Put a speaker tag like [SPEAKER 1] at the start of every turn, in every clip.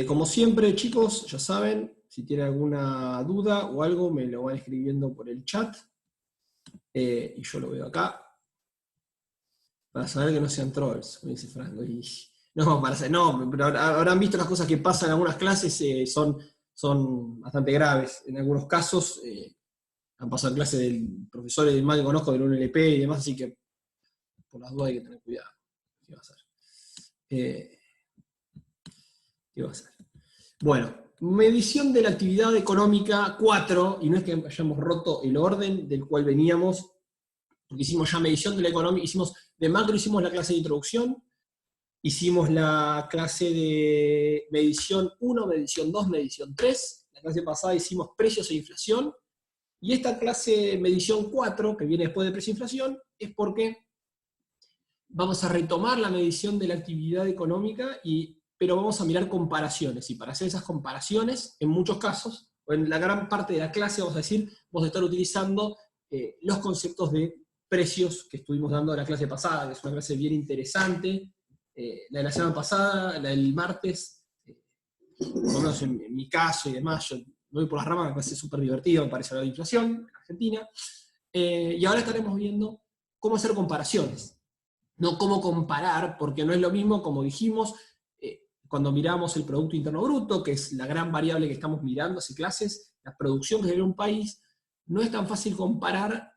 [SPEAKER 1] Como siempre, chicos, ya saben, si tienen alguna duda o algo, me lo van escribiendo por el chat. Y yo lo veo acá. Para saber que no sean trolls, me dice Franco. Pero habrán visto las cosas que pasan en algunas clases, son bastante graves. En algunos casos, han pasado clases del profesor más que conozco del UNLP y demás, así que por las dudas hay que tener cuidado. ¿Qué va a hacer? ¿Qué va a hacer? Bueno, medición de la actividad económica 4, y no es que hayamos roto el orden del cual veníamos, porque hicimos ya medición de la económica, de macro hicimos la clase de introducción, hicimos la clase de medición 1, medición 2, medición 3, la clase pasada hicimos precios e inflación, y esta clase medición 4, que viene después de precio e inflación, es porque vamos a retomar la medición de la actividad económica, pero vamos a mirar comparaciones, y para hacer esas comparaciones, en muchos casos, o en la gran parte de la clase, vamos a decir, vamos a estar utilizando los conceptos de precios que estuvimos dando en la clase pasada, que es una clase bien interesante. La de la semana pasada, la del martes, por lo menos en mi caso y demás, yo me voy por las ramas, me parece súper divertido, me parece hablar de inflación en Argentina. Y ahora estaremos viendo cómo hacer comparaciones. No cómo comparar, porque no es lo mismo, como dijimos, cuando miramos el Producto Interno Bruto, que es la gran variable que estamos mirando hace clases, la producción que genera un país, no es tan fácil comparar.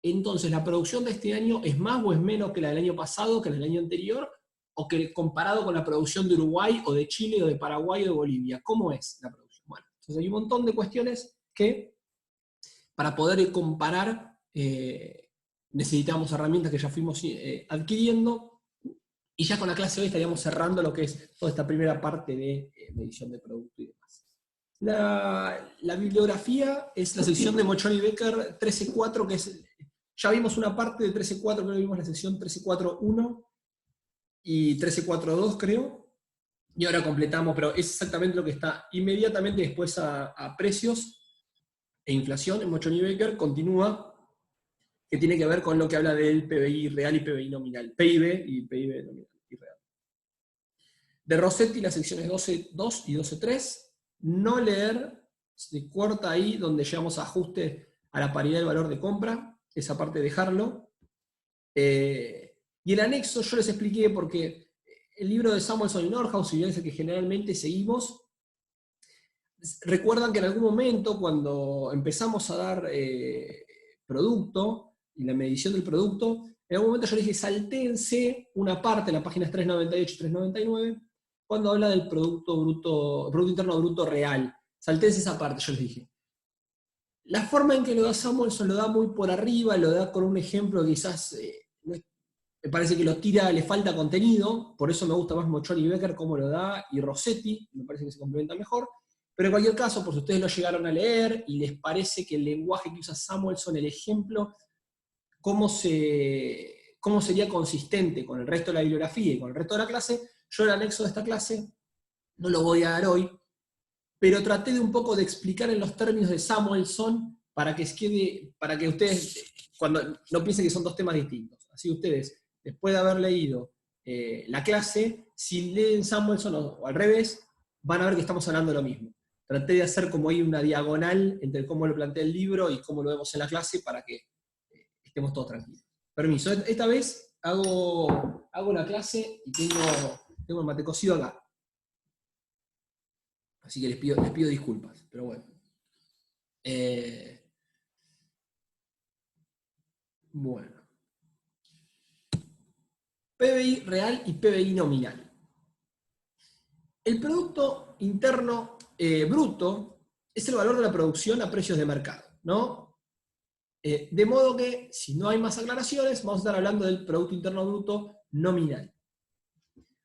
[SPEAKER 1] Entonces, ¿la producción de este año es más o es menos que la del año pasado, que la del año anterior? ¿O que comparado con la producción de Uruguay, o de Chile, o de Paraguay, o de Bolivia? ¿Cómo es la producción? Bueno, entonces hay un montón de cuestiones que, para poder comparar, necesitamos herramientas que ya fuimos adquiriendo, y ya con la clase de hoy estaríamos cerrando lo que es toda esta primera parte de medición de producto y demás. La bibliografía es la sección de Mochoni y Becker 13.4, que es, ya vimos una parte de 13.4, creo que vimos la sección 13.4.1 y 13.4.2, creo, y ahora completamos, pero es exactamente lo que está inmediatamente después a precios e inflación en Mochoni y Becker, continúa, que tiene que ver con lo que habla del PBI real y PBI nominal, PIB y PIB nominal y real. De Rossetti, las secciones 12.2 y 12.3, no leer, se corta ahí donde llegamos a ajuste a la paridad del valor de compra, esa parte dejarlo. Y el anexo yo les expliqué porque el libro de Samuelson y Nordhaus, y es el que generalmente seguimos, recuerdan que en algún momento cuando empezamos a dar producto, y la medición del producto, en algún momento yo les dije, saltéense una parte, en las páginas 398 y 399, cuando habla del Producto Interno Bruto real. Saltéense esa parte, yo les dije. La forma en que lo da Samuelson lo da muy por arriba, lo da con un ejemplo que quizás me parece que lo tira, le falta contenido, por eso me gusta más Mochoni y Becker cómo lo da, y Rossetti, me parece que se complementa mejor. Pero en cualquier caso, por si ustedes lo llegaron a leer y les parece que el lenguaje que usa Samuelson, el ejemplo, cómo sería consistente con el resto de la bibliografía y con el resto de la clase, yo el anexo de esta clase no lo voy a dar hoy, pero traté de un poco de explicar en los términos de Samuelson para que ustedes, cuando no piensen que son dos temas distintos. Así ustedes, después de haber leído la clase, si leen Samuelson o al revés, van a ver que estamos hablando de lo mismo. Traté de hacer como ahí una diagonal entre cómo lo plantea el libro y cómo lo vemos en la clase para que estemos todos tranquilos. Permiso, esta vez hago la clase y tengo el mate cocido acá. Así que les pido disculpas, pero bueno. Bueno. PBI real y PBI nominal. El Producto Interno Bruto es el valor de la producción a precios de mercado, ¿no? De modo que, si no hay más aclaraciones, vamos a estar hablando del Producto Interno Bruto nominal.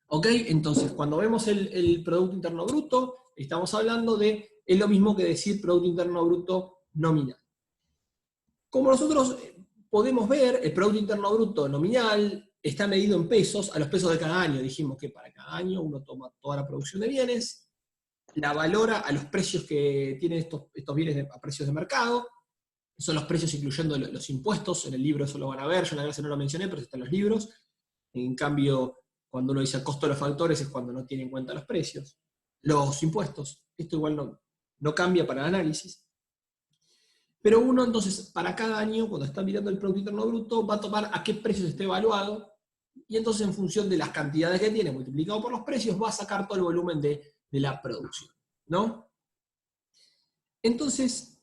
[SPEAKER 1] ¿Ok? Entonces, cuando vemos el Producto Interno Bruto, estamos hablando es lo mismo que decir Producto Interno Bruto nominal. Como nosotros podemos ver, el Producto Interno Bruto nominal está medido en pesos, a los pesos de cada año. Dijimos que para cada año uno toma toda la producción de bienes, la valora a los precios que tienen estos bienes a precios de mercado, son los precios incluyendo los impuestos, en el libro eso lo van a ver, yo en la clase no lo mencioné, pero está en los libros. En cambio, cuando uno dice el costo de los factores es cuando no tiene en cuenta los precios. los impuestos. Esto igual no cambia para el análisis. Pero uno entonces, para cada año, cuando está mirando el Producto Interno Bruto, va a tomar a qué precios esté evaluado, y entonces en función de las cantidades que tiene, multiplicado por los precios, va a sacar todo el volumen de la producción, ¿no? Entonces,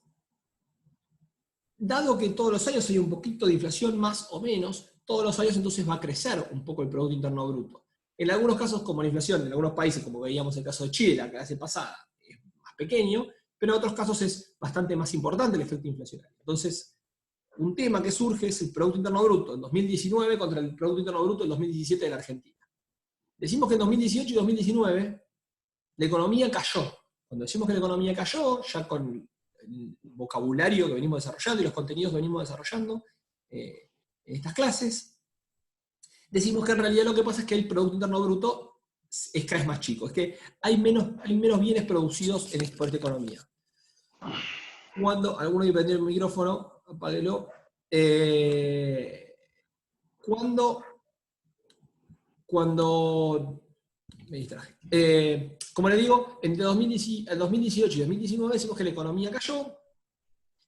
[SPEAKER 1] dado que todos los años hay un poquito de inflación más o menos, todos los años entonces va a crecer un poco el Producto Interno Bruto. En algunos casos, como la inflación, en algunos países, como veíamos el caso de Chile, la clase pasada, es más pequeño, pero en otros casos es bastante más importante el efecto inflacionario. Entonces, un tema que surge es el Producto Interno Bruto en 2019 contra el Producto Interno Bruto en 2017 de la Argentina. Decimos que en 2018 y 2019 la economía cayó. Cuando decimos que la economía cayó, ya con el vocabulario que venimos desarrollando y los contenidos que venimos desarrollando en estas clases, decimos que en realidad lo que pasa es que el Producto Interno Bruto es cada vez más chico, es que hay menos bienes producidos por esta economía. Cuando, alguno que prendió el micrófono, apáguelo, cuando me distraje. Como les digo, entre 2018 y 2019 decimos que la economía cayó.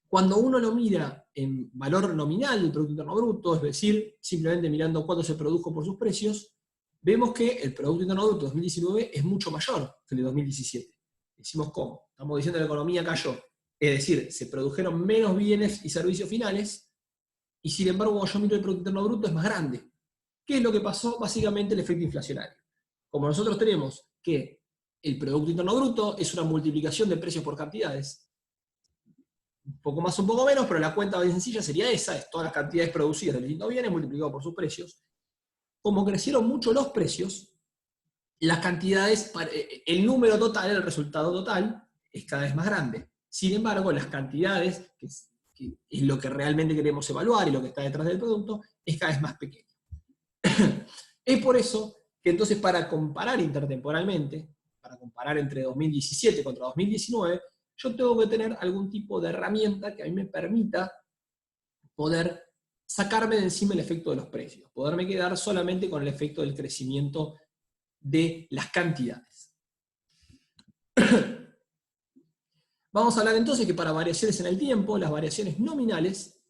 [SPEAKER 1] Cuando uno lo mira en valor nominal del Producto Interno Bruto, es decir, simplemente mirando cuánto se produjo por sus precios, vemos que el Producto Interno Bruto de 2019 es mucho mayor que el de 2017. Decimos cómo. Estamos diciendo que la economía cayó. Es decir, se produjeron menos bienes y servicios finales, y sin embargo, cuando yo miro el Producto Interno Bruto es más grande. ¿Qué es lo que pasó? Básicamente el efecto inflacionario. Como nosotros tenemos que el Producto Interno Bruto es una multiplicación de precios por cantidades, un poco más o un poco menos, pero la cuenta bien sencilla sería esa, es todas las cantidades producidas de los distintos bienes multiplicado por sus precios. Como crecieron mucho los precios, las cantidades, el número total, el resultado total, es cada vez más grande. Sin embargo, las cantidades, que es lo que realmente queremos evaluar y lo que está detrás del producto, es cada vez más pequeño. Es por eso que entonces para comparar intertemporalmente, para comparar entre 2017 contra 2019, yo tengo que tener algún tipo de herramienta que a mí me permita poder sacarme de encima el efecto de los precios, poderme quedar solamente con el efecto del crecimiento de las cantidades. Vamos a hablar entonces que para variaciones en el tiempo, las variaciones nominales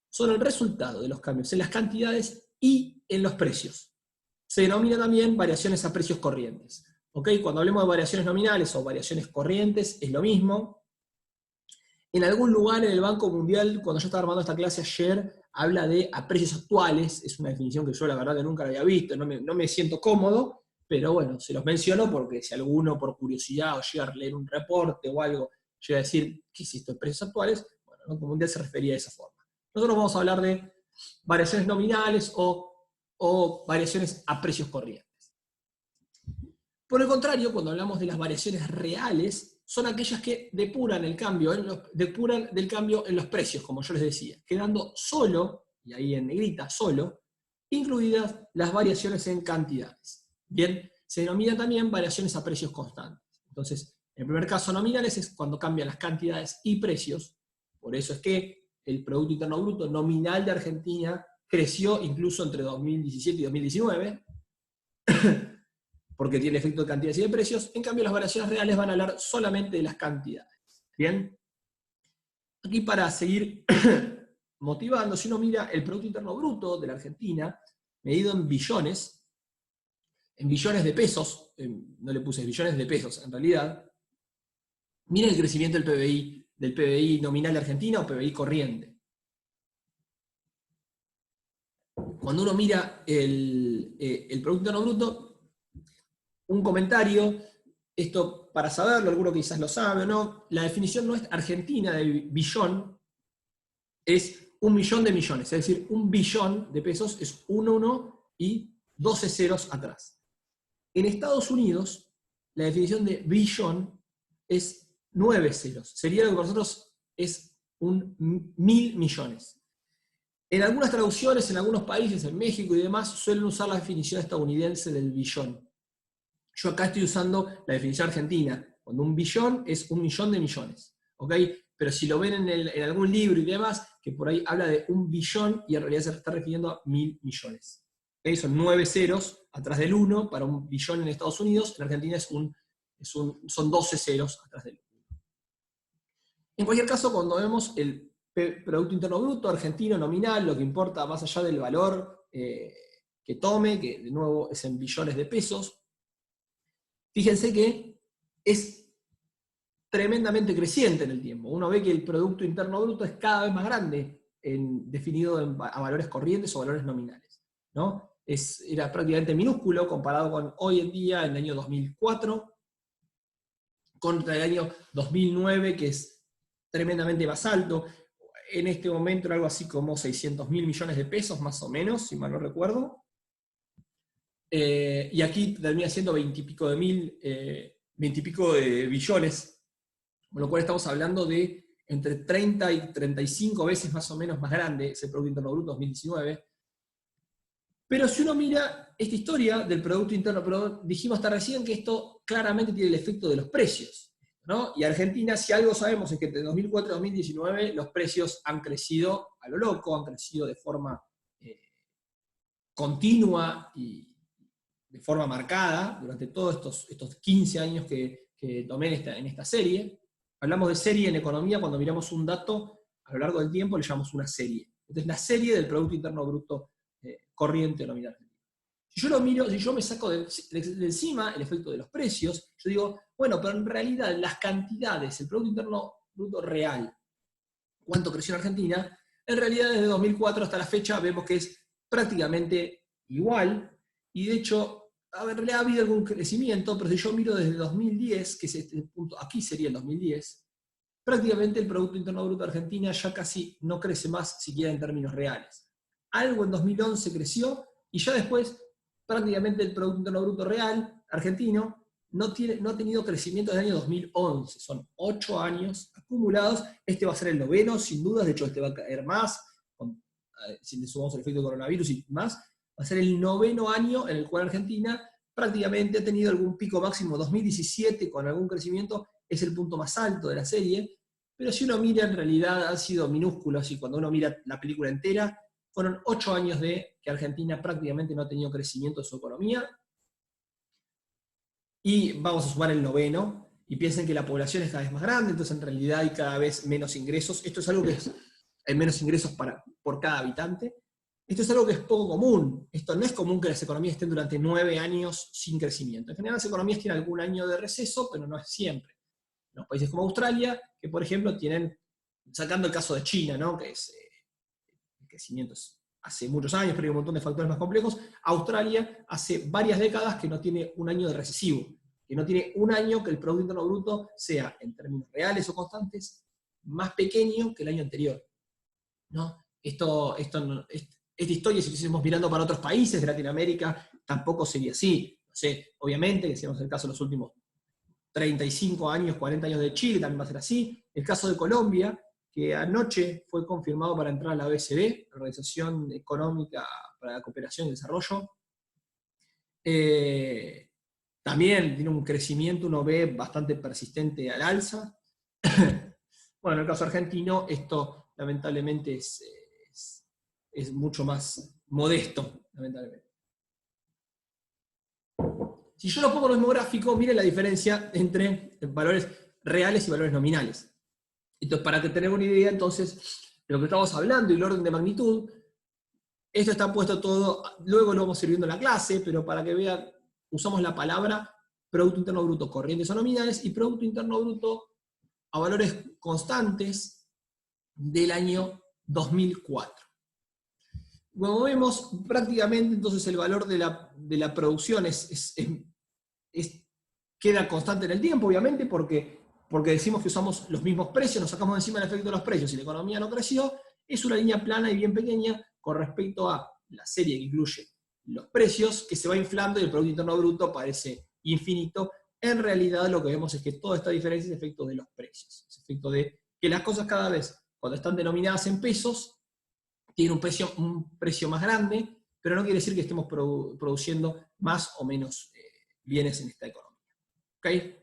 [SPEAKER 1] son el resultado de los cambios en las cantidades y en los precios. Se denomina también variaciones a precios corrientes. ¿Okay? Cuando hablemos de variaciones nominales o variaciones corrientes, es lo mismo. En algún lugar en el Banco Mundial, cuando yo estaba armando esta clase ayer, habla de a precios actuales. Es una definición que yo la verdad que nunca la había visto, no me siento cómodo, pero bueno, se los menciono porque si alguno por curiosidad o llega a leer un reporte o algo, llega a decir, ¿qué es esto de precios actuales? Bueno, el Banco Mundial se refería de esa forma. Nosotros vamos a hablar de variaciones nominales o variaciones a precios corrientes. Por el contrario, cuando hablamos de las variaciones reales, son aquellas que depuran el cambio, depuran del cambio en los precios, como yo les decía, quedando solo, y ahí en negrita, solo, incluidas las variaciones en cantidades. Bien, se denominan también variaciones a precios constantes. Entonces, en el primer caso nominales es cuando cambian las cantidades y precios, por eso es que el Producto Interno Bruto nominal de Argentina creció incluso entre 2017 y 2019, porque tiene efecto de cantidades y de precios. En cambio, las variaciones reales van a hablar solamente de las cantidades. ¿Bien? Aquí para seguir motivando, si uno mira el Producto Interno Bruto de la Argentina, medido en billones de pesos, no le puse billones de pesos en realidad, miren el crecimiento del PBI nominal de Argentina o PBI corriente. Cuando uno mira el Producto Interno Bruto, un comentario, esto para saberlo, alguno quizás lo sabe o no, la definición no es argentina de billón, es 1 millón de millones, es decir, 1 billón de pesos es un 1 y 12 ceros atrás. En Estados Unidos, la definición de billón es 9 ceros, sería lo que para nosotros es 1.000 millones. En algunas traducciones, en algunos países, en México y demás, suelen usar la definición estadounidense del billón. Yo acá estoy usando la definición argentina, cuando 1 billón es 1 millón de millones. ¿Okay? Pero si lo ven en algún libro y demás, que por ahí habla de 1 billón y en realidad se está refiriendo a 1.000 millones. ¿Okay? Son 9 ceros atrás del 1 para 1 billón en Estados Unidos, en Argentina es 1 son 12 ceros atrás del 1. En cualquier caso, cuando vemos el Producto Interno Bruto argentino nominal, lo que importa más allá del valor que tome, que de nuevo es en billones de pesos, fíjense que es tremendamente creciente en el tiempo. Uno ve que el Producto Interno Bruto es cada vez más grande, definido a valores corrientes o valores nominales, ¿no? Era prácticamente minúsculo comparado con hoy en día, en el año 2004, contra el año 2009, que es tremendamente más alto. En este momento era algo así como 600.000 millones de pesos, más o menos, si mal no recuerdo. Y aquí termina siendo 20 y pico de billones, con lo cual estamos hablando de entre 30 y 35 veces más o menos más grande ese Producto Interno Bruto 2019. Pero si uno mira esta historia del Producto Interno, pero dijimos hasta recién que esto claramente tiene el efecto de los precios, ¿no? Y Argentina, si algo sabemos, es que entre 2004 y 2019 los precios han crecido a lo loco, han crecido de forma continua y de forma marcada durante todos estos 15 años que tomé en esta serie. Hablamos de serie en economía cuando miramos un dato a lo largo del tiempo, le llamamos una serie. Entonces, la serie del Producto Interno Bruto corriente o nominal. Si yo lo miro, si yo me saco de encima el efecto de los precios, yo digo, bueno, pero en realidad las cantidades, el Producto Interno Bruto real, cuánto creció en Argentina, en realidad desde 2004 hasta la fecha vemos que es prácticamente igual, y de hecho, en realidad ha habido algún crecimiento, pero si yo miro desde 2010, que es este punto, aquí sería el 2010, prácticamente el Producto Interno Bruto de Argentina ya casi no crece más, siquiera en términos reales. Algo en 2011 creció, y ya después prácticamente el Producto Interno Bruto real argentino no ha tenido crecimiento desde el año 2011. Son 8 años acumulados. Este va a ser el 9º, sin dudas, de hecho este va a caer más, si le sumamos el efecto coronavirus y más, va a ser el 9º año en el cual Argentina prácticamente ha tenido algún pico máximo. 2017 con algún crecimiento es el punto más alto de la serie, pero si uno mira, en realidad han sido minúsculos, y cuando uno mira la película entera, fueron 8 años de que Argentina prácticamente no ha tenido crecimiento de su economía, y vamos a sumar el 9º, y piensen que la población es cada vez más grande, entonces en realidad hay cada vez menos ingresos. Esto es algo que hay menos ingresos por cada habitante. Esto es algo que es poco común. Esto no es común que las economías estén durante 9 años sin crecimiento. En general las economías tienen algún año de receso, pero no es siempre. Los países como Australia, que por ejemplo tienen, sacando el caso de China, ¿no? Que es el crecimiento hace muchos años, pero hay un montón de factores más complejos. Australia hace varias décadas que no tiene un año de recesivo, que no tiene un año que el Producto Interno Bruto sea, en términos reales o constantes, más pequeño que el año anterior, ¿no? Esta historia, si estuviésemos mirando para otros países de Latinoamérica, tampoco sería así. No sé, obviamente, que si vemos el caso de los últimos 35 años, 40 años de Chile, también va a ser así. El caso de Colombia, que anoche fue confirmado para entrar a la OECD, la Organización Económica para la Cooperación y el Desarrollo. También tiene un crecimiento, uno ve, bastante persistente al alza. Bueno, en el caso argentino, esto lamentablemente es mucho más modesto, lamentablemente. Si yo lo pongo en el mismo gráfico, miren la diferencia entre valores reales y valores nominales. Entonces, para que tengan una idea, entonces, de lo que estamos hablando y el orden de magnitud, esto está puesto todo, luego lo vamos a ir viendo en la clase, pero para que vean, usamos la palabra Producto Interno Bruto corrientes o nominales y Producto Interno Bruto a valores constantes del año 2004. Como vemos, prácticamente entonces el valor de la producción queda constante en el tiempo, obviamente, porque decimos que usamos los mismos precios, nos sacamos de encima el efecto de los precios y la economía no creció. Es una línea plana y bien pequeña con respecto a la serie que incluye los precios, que se va inflando y el Producto Interno Bruto parece infinito. En realidad lo que vemos es que toda esta diferencia es efecto de los precios, es efecto de que las cosas cada vez, cuando están denominadas en pesos, tienen un precio más grande, pero no quiere decir que estemos produciendo más o menos bienes en esta economía. ¿Okay?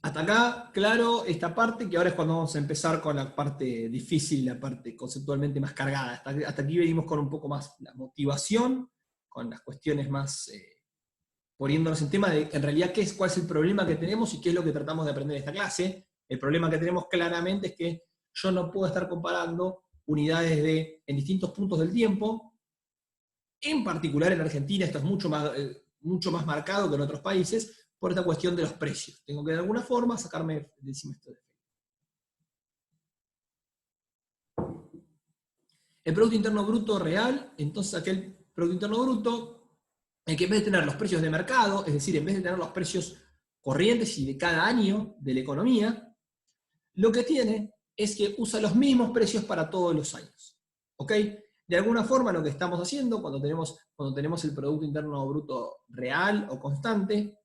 [SPEAKER 1] Hasta acá, claro, esta parte, que ahora es cuando vamos a empezar con la parte difícil, la parte conceptualmente más cargada. Hasta aquí venimos con un poco más la motivación, con las cuestiones más poniéndonos en tema de, en realidad, cuál es el problema que tenemos y qué es lo que tratamos de aprender en esta clase. El problema que tenemos claramente es que yo no puedo estar comparando unidades en distintos puntos del tiempo. En particular en Argentina esto es mucho más marcado que en otros países, por esta cuestión de los precios. Tengo que de alguna forma sacarme de encima esto de efecto. El Producto Interno Bruto real, entonces aquel Producto Interno Bruto, en que en vez de tener los precios de mercado, es decir, en vez de tener los precios corrientes y de cada año de la economía, lo que tiene es que usa los mismos precios para todos los años. ¿Ok? De alguna forma lo que estamos haciendo cuando tenemos el Producto Interno Bruto real o constante,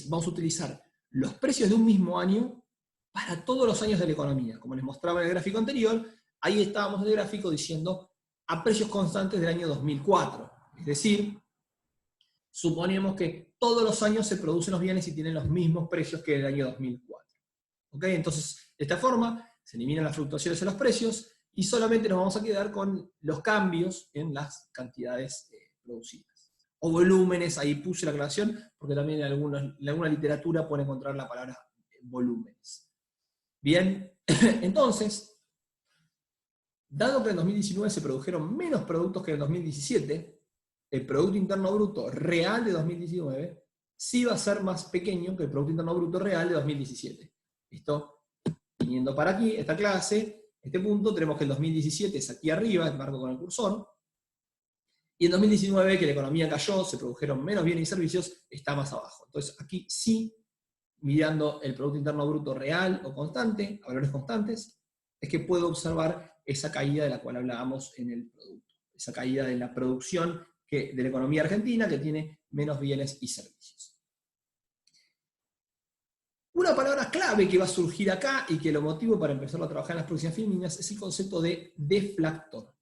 [SPEAKER 1] vamos a utilizar los precios de un mismo año para todos los años de la economía. Como les mostraba en el gráfico anterior, ahí estábamos en el gráfico diciendo a precios constantes del año 2004. Es decir, suponemos que todos los años se producen los bienes y tienen los mismos precios que el año 2004. ¿Ok? Entonces, de esta forma, se eliminan las fluctuaciones en los precios y solamente nos vamos a quedar con los cambios en las cantidades producidas. O volúmenes, ahí puse la aclaración, porque también en alguna literatura pueden encontrar la palabra volúmenes. Bien, entonces, dado que en 2019 se produjeron menos productos que en 2017, el Producto Interno Bruto real de 2019 sí va a ser más pequeño que el Producto Interno Bruto real de 2017. ¿Listo? Viniendo para aquí, esta clase, este punto, tenemos que el 2017 es aquí arriba, marco con el cursor, y en 2019, que la economía cayó, se produjeron menos bienes y servicios, está más abajo. Entonces aquí sí, mirando el Producto Interno Bruto real o constante, a valores constantes, es que puedo observar esa caída de la cual hablábamos en el producto. Esa caída de la producción de la economía argentina, que tiene menos bienes y servicios. Una palabra clave que va a surgir acá, y que lo motivo para empezar a trabajar en las próximas femeninas, es el concepto de deflactor.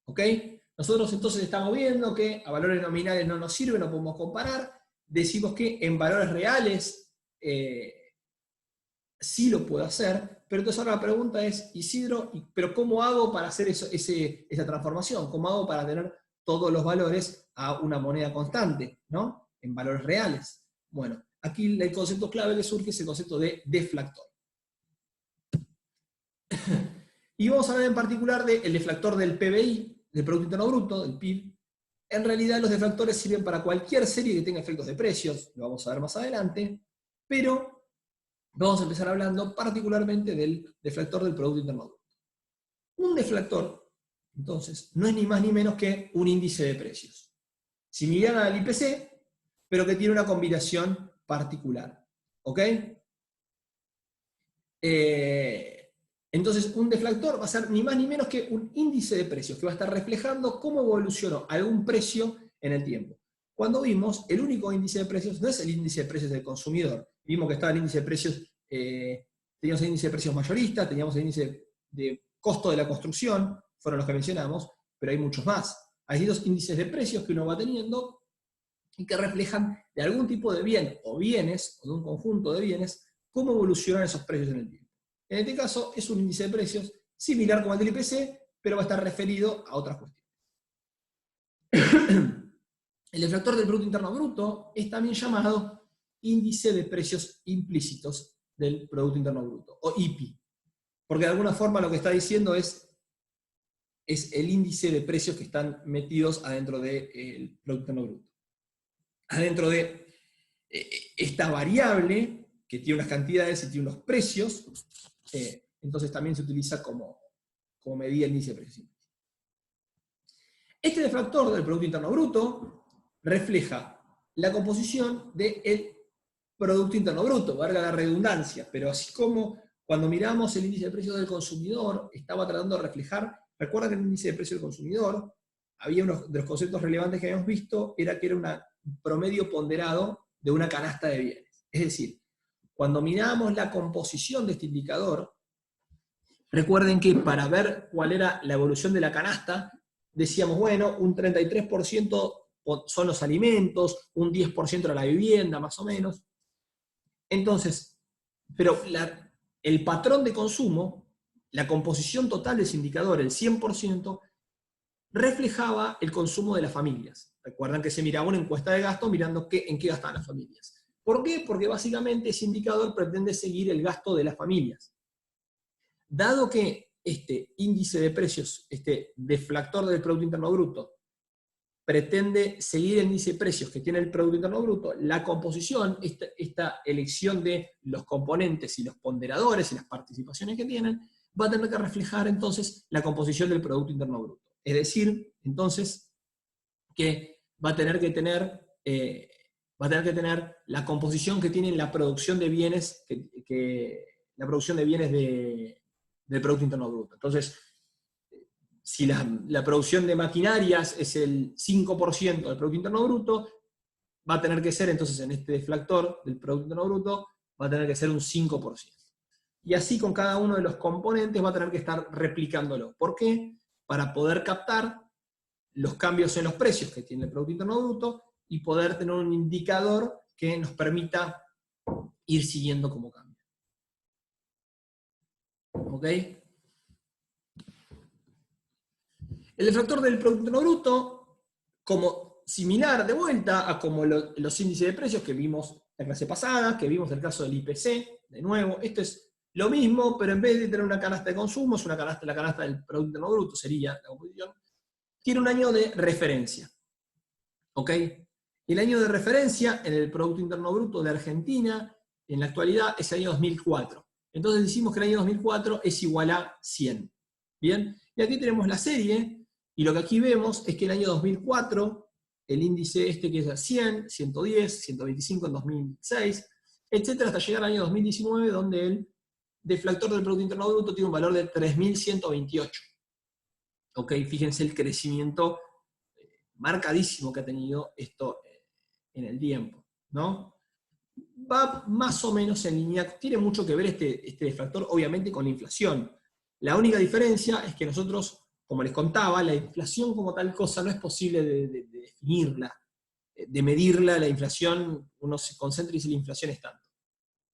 [SPEAKER 1] ¿Ok? Nosotros entonces estamos viendo que a valores nominales no nos sirve, no podemos comparar. Decimos que en valores reales sí lo puedo hacer, pero entonces ahora la pregunta es, Isidro, ¿pero cómo hago para hacer esa transformación? ¿Cómo hago para tener todos los valores a una moneda constante, ¿no? En valores reales. Bueno, aquí el concepto clave que surge es el concepto de deflactor. Y vamos a hablar en particular del deflactor del PBI, del Producto Interno Bruto, del PIB. En realidad los deflactores sirven para cualquier serie que tenga efectos de precios, lo vamos a ver más adelante, pero vamos a empezar hablando particularmente del deflactor del Producto Interno Bruto. Un deflactor, entonces, no es ni más ni menos que un índice de precios, similar al IPC, pero que tiene una combinación particular. ¿Ok? Entonces, un deflactor va a ser ni más ni menos que un índice de precios que va a estar reflejando cómo evolucionó algún precio en el tiempo. Cuando vimos, el único índice de precios no es el índice de precios del consumidor. Vimos que estaba el índice de precios, teníamos el índice de precios mayorista, teníamos el índice de costo de la construcción, fueron los que mencionamos, pero hay muchos más. Hay dos índices de precios que uno va teniendo y que reflejan de algún tipo de bien o bienes, o de un conjunto de bienes, cómo evolucionan esos precios en el tiempo. En este caso es un índice de precios similar como el del IPC, pero va a estar referido a otras cuestiones. El deflactor del Producto Interno Bruto es también llamado índice de precios implícitos del Producto Interno Bruto, o IPI, porque de alguna forma lo que está diciendo es el índice de precios que están metidos adentro del Producto Interno Bruto. Adentro de esta variable, que tiene unas cantidades y tiene unos precios, entonces también se utiliza como medida el índice de precios. Este deflactor del Producto Interno Bruto refleja la composición del Producto Interno Bruto, valga la redundancia, pero así como cuando miramos el índice de precios del consumidor, estaba tratando de reflejar, recuerda que el índice de precios del consumidor, había uno de los conceptos relevantes que habíamos visto, era que era un promedio ponderado de una canasta de bienes. Es decir, cuando miramos la composición de este indicador, recuerden que para ver cuál era la evolución de la canasta, decíamos, bueno, un 33% son los alimentos, un 10% era la vivienda, más o menos. Entonces, pero el patrón de consumo, la composición total de ese indicador, el 100%, reflejaba el consumo de las familias. Recuerdan que se miraba una encuesta de gasto mirando en qué gastaban las familias. ¿Por qué? Porque básicamente ese indicador pretende seguir el gasto de las familias. Dado que este índice de precios, este deflactor del Producto Interno Bruto, pretende seguir el índice de precios que tiene el Producto Interno Bruto, la composición, esta elección de los componentes y los ponderadores y las participaciones que tienen, va a tener que reflejar entonces la composición del Producto Interno Bruto. Es decir, entonces, que va a tener que tener la composición que tiene la producción de bienes, la producción de bienes del Producto Interno Bruto. Entonces, si la producción de maquinarias es el 5% del Producto Interno Bruto, va a tener que ser, entonces, en este deflactor del Producto Interno Bruto, va a tener que ser un 5%. Y así con cada uno de los componentes va a tener que estar replicándolo. ¿Por qué? Para poder captar los cambios en los precios que tiene el Producto Interno Bruto y poder tener un indicador que nos permita ir siguiendo cómo cambia. ¿Ok? El deflactor del Producto Interno Bruto, como similar de vuelta a como los índices de precios que vimos la clase pasada, que vimos el caso del IPC, de nuevo, esto es lo mismo, pero en vez de tener una canasta de consumo, es la canasta del Producto Interno Bruto, sería la composición, tiene un año de referencia. ¿Ok? El año de referencia en el Producto Interno Bruto de Argentina, en la actualidad, es el año 2004. Entonces decimos que el año 2004 es igual a 100. ¿Bien? Y aquí tenemos la serie, y lo que aquí vemos es que el año 2004, el índice este que es a 100, 110, 125 en 2006, etcétera, hasta llegar al año 2019, donde el deflactor del Producto Interno Bruto tiene un valor de 3.128. ¿Ok? Fíjense el crecimiento marcadísimo que ha tenido esto en el tiempo, ¿no? Va más o menos en línea, tiene mucho que ver este deflactor, obviamente, con la inflación. La única diferencia es que nosotros, como les contaba, la inflación como tal cosa no es posible de definirla, de medirla. La inflación, uno se concentra y dice la inflación es tanto.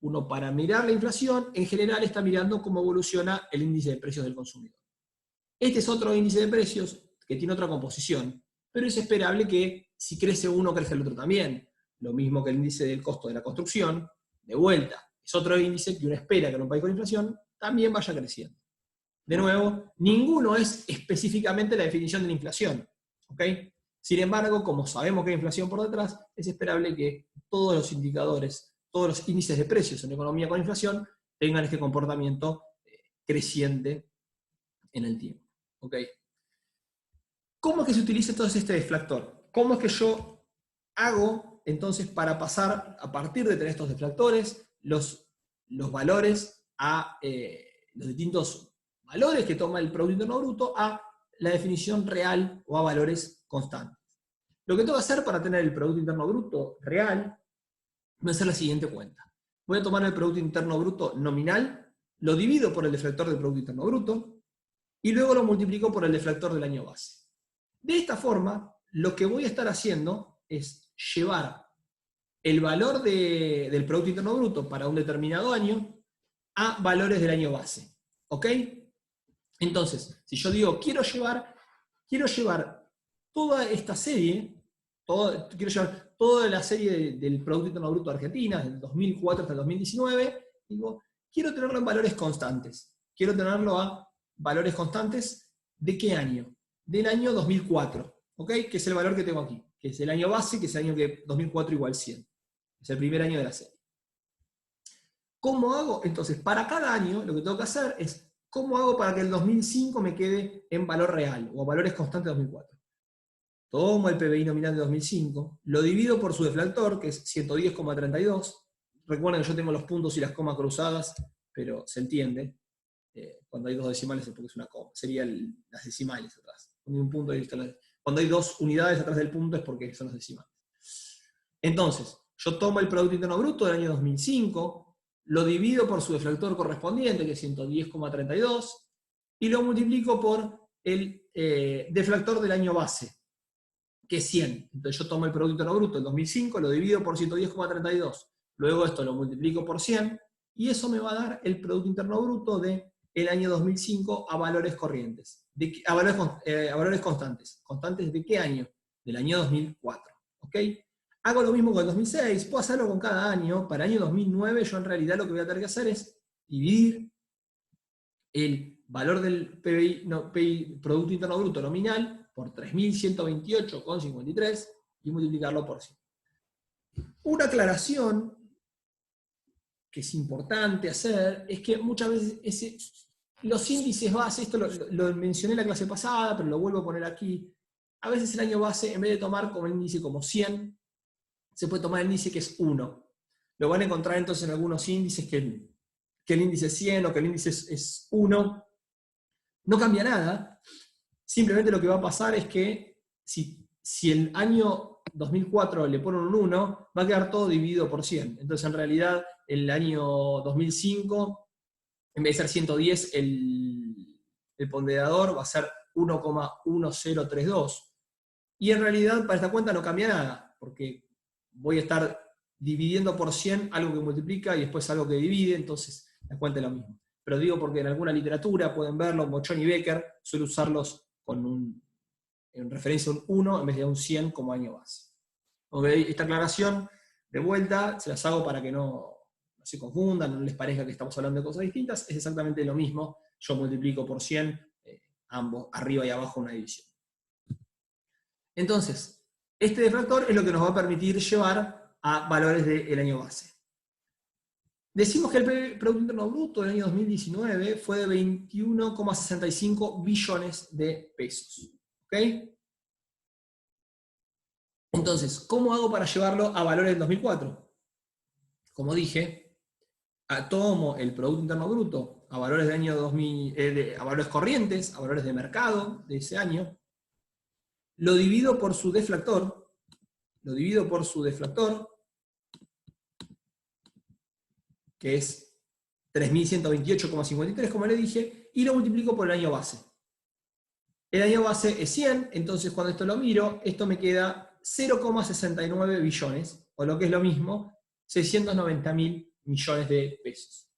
[SPEAKER 1] Uno, para mirar la inflación, en general está mirando cómo evoluciona el índice de precios del consumidor. Este es otro índice de precios que tiene otra composición, pero es esperable que si crece uno, crezca el otro también. Lo mismo que el índice del costo de la construcción, de vuelta, es otro índice que uno espera que en un país con inflación también vaya creciendo. De nuevo, ninguno es específicamente la definición de la inflación. ¿Ok? Sin embargo, como sabemos que hay inflación por detrás, es esperable que todos los indicadores, todos los índices de precios en la economía con inflación tengan este comportamiento creciente en el tiempo. ¿Ok? ¿Cómo es que se utiliza entonces este deflactor? ¿Cómo es que yo hago entonces para pasar, a partir de tener estos deflactores, los valores a los distintos valores que toma el Producto Interno Bruto a la definición real o a valores constantes? Lo que tengo que hacer para tener el Producto Interno Bruto real voy a hacer la siguiente cuenta. Voy a tomar el Producto Interno Bruto nominal, lo divido por el deflactor del Producto Interno Bruto y luego lo multiplico por el deflactor del año base. De esta forma, lo que voy a estar haciendo es llevar el valor del Producto Interno Bruto para un determinado año a valores del año base. ¿Ok? Entonces, si yo digo, quiero llevar toda esta serie, quiero llevar toda la serie del Producto Interno Bruto de Argentina, desde el 2004 hasta el 2019, digo, quiero tenerlo en valores constantes. Quiero tenerlo a valores constantes ¿de qué año? Del año 2004, ¿ok? Que es el valor que tengo aquí, que es el año base, que es el año que 2004 igual 100. Es el primer año de la serie. ¿Cómo hago? Entonces, para cada año, lo que tengo que hacer es, ¿cómo hago para que el 2005 me quede en valor real, o a valores constantes de 2004? Tomo el PBI nominal de 2005, lo divido por su deflactor, que es 110,32. Recuerden que yo tengo los puntos y las comas cruzadas, pero se entiende. Cuando hay dos decimales es porque es una coma. Serían las decimales atrás. Cuando hay dos unidades atrás del punto es porque son los decimales. Entonces, yo tomo el Producto Interno Bruto del año 2005, lo divido por su deflactor correspondiente, que es 110,32, y lo multiplico por el deflactor del año base, que es 100. Entonces yo tomo el Producto Interno Bruto del 2005, lo divido por 110,32, luego esto lo multiplico por 100, y eso me va a dar el Producto Interno Bruto del año 2005 a valores corrientes, a valores constantes. ¿Constantes de qué año? del año 2004. ¿Ok? Hago lo mismo con el 2006, puedo hacerlo con cada año. Para el año 2009 yo en realidad lo que voy a tener que hacer es dividir el valor del PBI, Producto Interno Bruto nominal, por 3.128,53 y multiplicarlo por 100. Una aclaración que es importante hacer es que muchas veces los índices base, esto lo mencioné en la clase pasada, pero lo vuelvo a poner aquí, a veces el año base, en vez de tomar como el índice como 100, se puede tomar el índice que es 1. Lo van a encontrar entonces en algunos índices que el índice es 100 o que el índice es 1. No cambia nada, simplemente lo que va a pasar es que si el año 2004 le ponen un 1, va a quedar todo dividido por 100. Entonces en realidad el año 2005, en vez de ser 110, el ponderador va a ser 1,1032. Y en realidad para esta cuenta no cambia nada, porque voy a estar dividiendo por 100 algo que multiplica y después algo que divide, entonces la cuenta es lo mismo. Pero digo porque en alguna literatura pueden verlo, Mochón y Becker suele usarlos en referencia a un 1 en vez de a un 100 como año base. ¿Okay? Esta aclaración, de vuelta, se las hago para que no se confundan, no les parezca que estamos hablando de cosas distintas, es exactamente lo mismo, yo multiplico por 100, ambos, arriba y abajo una división. Entonces, este deflactor es lo que nos va a permitir llevar a valores del año base. Decimos que el Producto Interno Bruto del año 2019 fue de 21,65 billones de pesos. ¿Ok? Entonces, ¿cómo hago para llevarlo a valores del 2004? Como dije, tomo el Producto Interno Bruto a valores del año 2000, a valores corrientes, a valores de mercado de ese año, lo divido por su deflactor, que es 3.128,53, como le dije, y lo multiplico por el año base. El año base es 100, entonces cuando esto lo miro, esto me queda 0,69 billones, o lo que es lo mismo, 690.000 millones de pesos.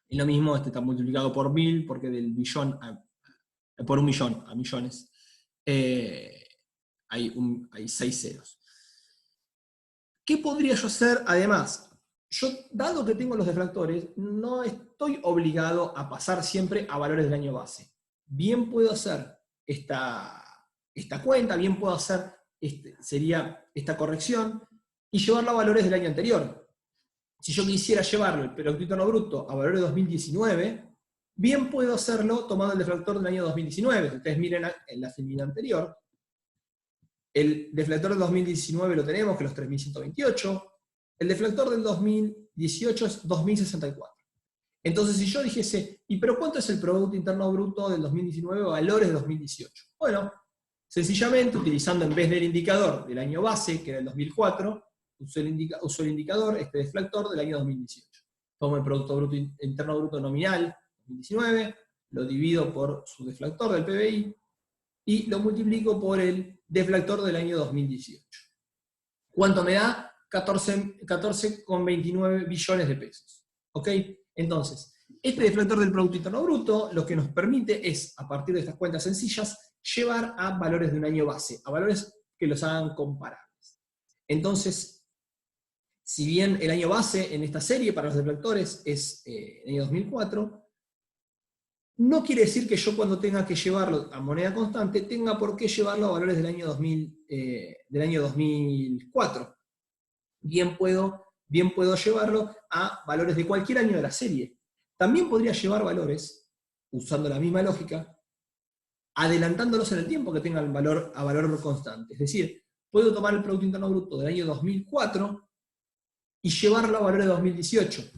[SPEAKER 1] Y lo mismo, este está multiplicado por 1000, porque del billón por un millón a millones hay 6 ceros. ¿Qué podría yo hacer además? Yo, dado que tengo los deflactores, no estoy obligado a pasar siempre a valores del año base. Bien puedo hacer esta cuenta, bien puedo hacer sería esta corrección y llevarlo a valores del año anterior. Si yo quisiera llevarlo, el Producto Interno Bruto, a valores de 2019, bien puedo hacerlo tomando el deflactor del año 2019. Si ustedes miren en la filmina anterior, el deflactor del 2019 lo tenemos, que es los 3.128. El deflactor del 2018 es 2.064. Entonces, si yo dijese, ¿y pero cuánto es el Producto Interno Bruto del 2019 a valores de 2018? Bueno, sencillamente, utilizando en vez del indicador del año base, que era el 2004, uso el indicador, este deflactor del año 2018. Tomo el Producto Interno Bruto nominal 2019, lo divido por su deflactor del PBI, y lo multiplico por el deflactor del año 2018. ¿Cuánto me da? 14,29 billones de pesos. ¿Ok? Entonces, este deflactor del Producto Interno Bruto lo que nos permite es, a partir de estas cuentas sencillas, llevar a valores de un año base, a valores que los hagan comparables. Entonces, si bien el año base en esta serie para los deflactores es el año 2004, no quiere decir que yo cuando tenga que llevarlo a moneda constante tenga por qué llevarlo a valores del año 2004. Bien puedo llevarlo a valores de cualquier año de la serie. También podría llevar valores, usando la misma lógica, adelantándolos en el tiempo que tengan valor a valor constante. Es decir, puedo tomar el Producto Interno Bruto del año 2004 y llevarlo a valores de 2018.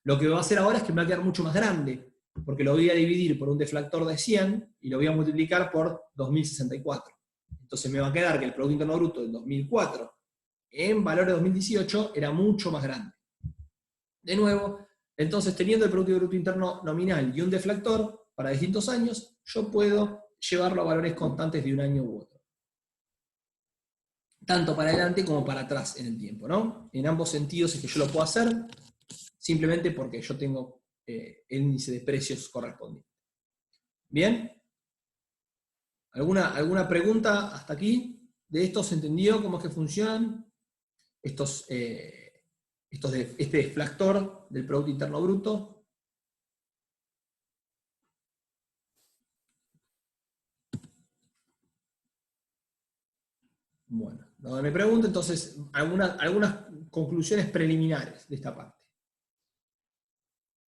[SPEAKER 1] Lo que va a hacer ahora es que me va a quedar mucho más grande, porque lo voy a dividir por un deflactor de 100 y lo voy a multiplicar por 2064. Entonces me va a quedar que el Producto Interno Bruto del 2004 en valores de 2018 era mucho más grande. De nuevo, entonces teniendo el Producto Bruto Interno nominal y un deflactor para distintos años, yo puedo llevarlo a valores constantes de un año u otro. Tanto para adelante como para atrás en el tiempo, ¿no? En ambos sentidos es que yo lo puedo hacer, simplemente porque yo tengo el índice de precios correspondiente. ¿Bien? ¿Alguna pregunta hasta aquí? de esto se entendió cómo es que funcionan este deflactor del Producto Interno Bruto. Bueno, no me pregunto entonces algunas conclusiones preliminares de esta parte.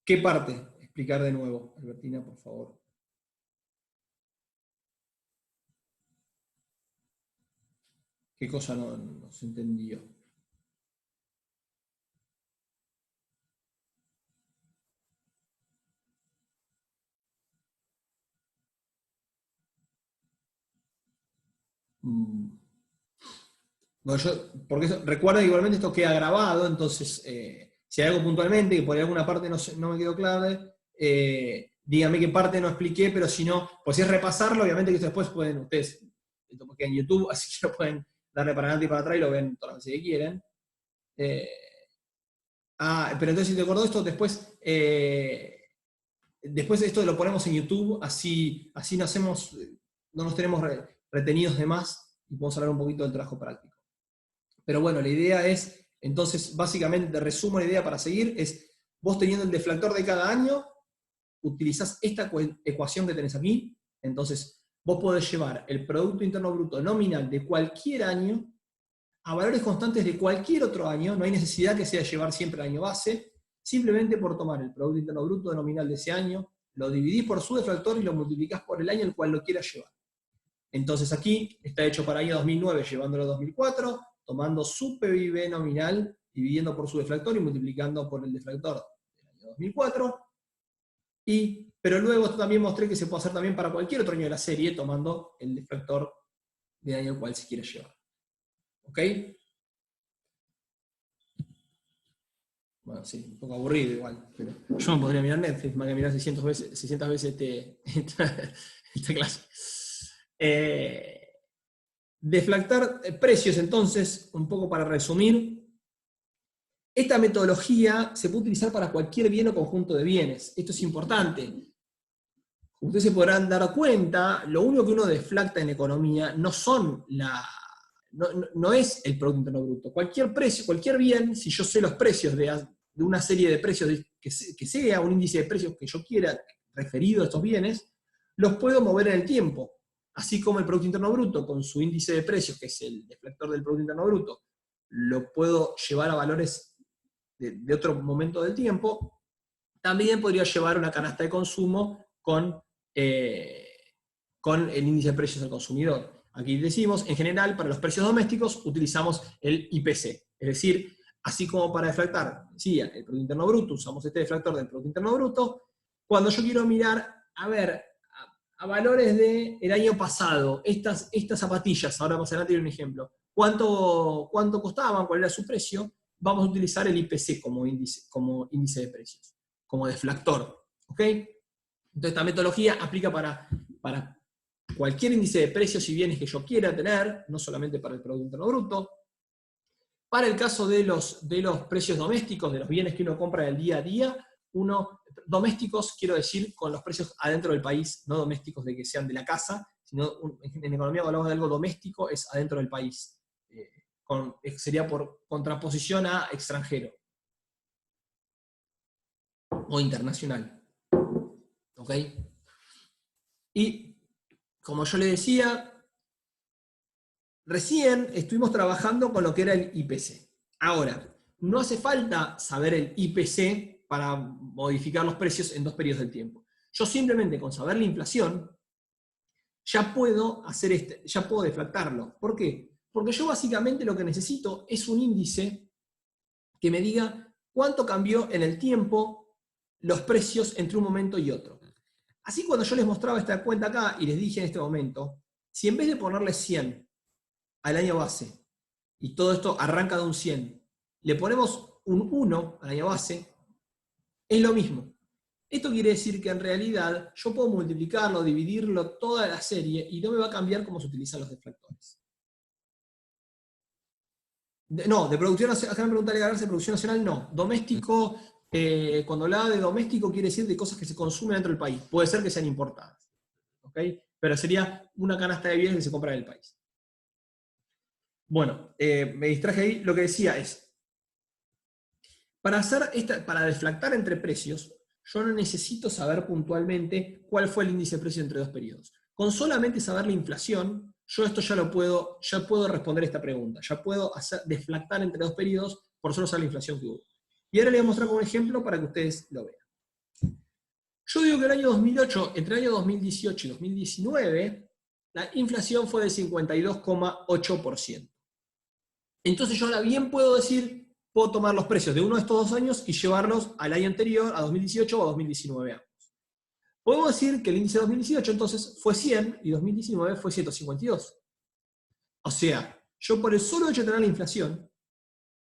[SPEAKER 1] ¿Qué parte? Explicar de nuevo, Albertina, por favor. ¿Qué cosa no se entendió? Bueno, porque recuerda que igualmente esto queda grabado, entonces si hay algo puntualmente que por alguna parte no me quedó claro, dígame qué parte no expliqué, pero si no, pues si es repasarlo, obviamente que esto después pueden ustedes, esto porque en YouTube, así que lo pueden darle para adelante y para atrás y lo ven todas las veces que quieren. Pero entonces si te acordó esto, después esto lo ponemos en YouTube, así no nos tenemos retenidos de más y podemos hablar un poquito del trabajo práctico. Pero bueno, la idea es, entonces, básicamente, te resumo la idea para seguir, es vos teniendo el deflactor de cada año, utilizás esta ecuación que tenés aquí, entonces vos podés llevar el Producto Interno Bruto nominal de cualquier año a valores constantes de cualquier otro año, no hay necesidad que sea llevar siempre el año base, simplemente por tomar el Producto Interno Bruto nominal de ese año, lo dividís por su deflactor y lo multiplicás por el año al cual lo quieras llevar. Entonces aquí está hecho para el año 2009 llevándolo a 2004, tomando su PIB nominal, dividiendo por su deflactor y multiplicando por el deflactor del año 2004. Pero luego también mostré que se puede hacer también para cualquier otro año de la serie, tomando el deflactor del año al cual se quiere llevar. ¿Ok? Bueno, sí, un poco aburrido igual, pero yo me podría mirar Netflix, más que mirar 600 veces esta clase. Deflactar precios, entonces, un poco para resumir, esta metodología se puede utilizar para cualquier bien o conjunto de bienes. Esto es importante. Ustedes se podrán dar cuenta, lo único que uno deflacta en economía no es el Producto Interno Bruto. Cualquier precio, cualquier bien, si yo sé los precios de una serie de precios que sea un índice de precios que yo quiera referido a estos bienes, los puedo mover en el tiempo. Así como el Producto Interno Bruto, con su índice de precios, que es el deflector del Producto Interno Bruto, lo puedo llevar a valores de otro momento del tiempo, también podría llevar una canasta de consumo con el índice de precios del consumidor. Aquí decimos, en general, para los precios domésticos utilizamos el IPC, es decir, así como para deflactar, sí, el Producto Interno Bruto, usamos este deflactor del Producto Interno Bruto, cuando yo quiero mirar, a ver, a valores del año pasado, estas zapatillas, ahora más adelante hay un ejemplo, ¿cuánto costaban? ¿Cuál era su precio? Vamos a utilizar el IPC como índice de precios, como deflactor. ¿Ok? Entonces esta metodología aplica para cualquier índice de precios y bienes que yo quiera tener, no solamente para el Producto Interno Bruto. Para el caso de los precios domésticos, de los bienes que uno compra en el día a día, domésticos quiero decir con los precios adentro del país, no domésticos de que sean de la casa, sino en economía cuando hablamos de algo doméstico es adentro del país. Sería por contraposición a extranjero o internacional. ¿Ok? Y como yo le decía, recién estuvimos trabajando con lo que era el IPC. Ahora, no hace falta saber el IPC para modificar los precios en 2 periodos del tiempo. Yo simplemente con saber la inflación ya puedo deflactarlo. ¿Por qué? Porque yo básicamente lo que necesito es un índice que me diga cuánto cambió en el tiempo los precios entre un momento y otro. Así cuando yo les mostraba esta cuenta acá y les dije en este momento, si en vez de ponerle 100 al año base, y todo esto arranca de un 100, le ponemos un 1 al año base, es lo mismo. Esto quiere decir que en realidad yo puedo multiplicarlo, dividirlo toda la serie y no me va a cambiar cómo se utilizan los deflactores. De producción nacional, acá me preguntaría de producción nacional, no. Doméstico, cuando hablaba de doméstico quiere decir de cosas que se consumen dentro del país. Puede ser que sean importadas. ¿Okay? Pero sería una canasta de bienes que se compra en el país. Bueno, me distraje ahí. Lo que decía es, para deflactar entre precios, yo no necesito saber puntualmente cuál fue el índice de precio entre dos periodos. Con solamente saber la inflación, yo esto ya puedo responder esta pregunta. Ya puedo deflactar entre dos periodos por solo saber la inflación que hubo. Y ahora les voy a mostrar como ejemplo para que ustedes lo vean. Yo digo que el año 2008, entre el año 2018 y 2019, la inflación fue de 52,8%. Entonces yo ahora bien puedo tomar los precios de uno de estos 2 años y llevarlos al año anterior, a 2018 o a 2019. Podemos decir que el índice de 2018 entonces fue 100 y 2019 fue 152. O sea, yo por el solo hecho de tener la inflación,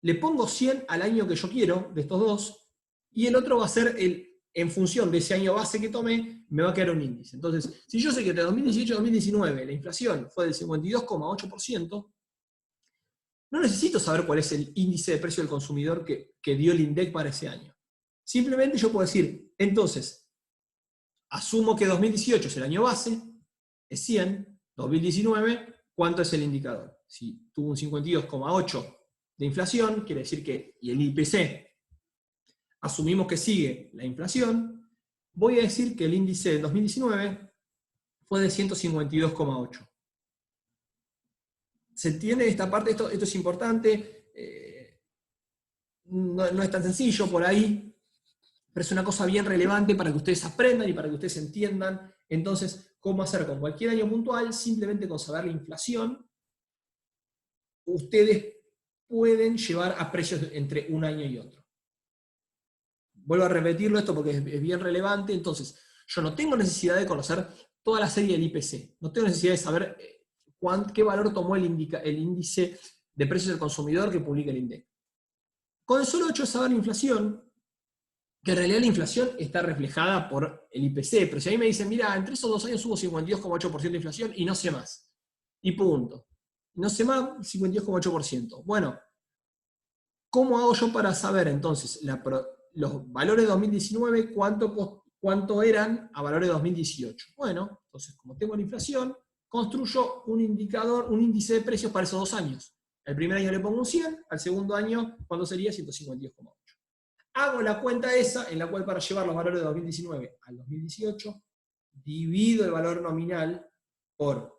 [SPEAKER 1] le pongo 100 al año que yo quiero, de estos dos, y el otro va a ser, en función de ese año base que tomé, me va a quedar un índice. Entonces, si yo sé que de 2018 a 2019 la inflación fue del 52,8%, no necesito saber cuál es el índice de precio del consumidor que dio el INDEC para ese año. Simplemente yo puedo decir, entonces, asumo que 2018 es el año base, es 100, 2019, ¿cuánto es el indicador? Si tuvo un 52,8 de inflación, quiere decir que, y el IPC, asumimos que sigue la inflación, voy a decir que el índice de 2019 fue de 152,8. ¿Se entiende esta parte? Esto es importante, no es tan sencillo por ahí, pero es una cosa bien relevante para que ustedes aprendan y para que ustedes entiendan. Entonces, ¿cómo hacer con cualquier año puntual? Simplemente con saber la inflación, ustedes pueden llevar a precios entre un año y otro. Vuelvo a repetirlo esto porque es bien relevante. Entonces, yo no tengo necesidad de conocer toda la serie del IPC, no tengo necesidad de saber qué valor tomó el índice de precios del consumidor que publica el INDEC. Con el solo hecho de saber la inflación, que en realidad la inflación está reflejada por el IPC, pero si a mí me dicen, mira, entre esos 2 años hubo 52,8% de inflación y no sé más, y punto. No sé más, 52,8%. Bueno, ¿cómo hago yo para saber entonces los valores de 2019 cuánto eran a valores de 2018? Bueno, entonces como tengo la inflación, construyo un indicador, un índice de precios para esos 2 años. El primer año le pongo un 100, al segundo año, ¿cuándo sería? 152,8. Hago la cuenta esa, en la cual para llevar los valores de 2019 al 2018, divido el valor nominal por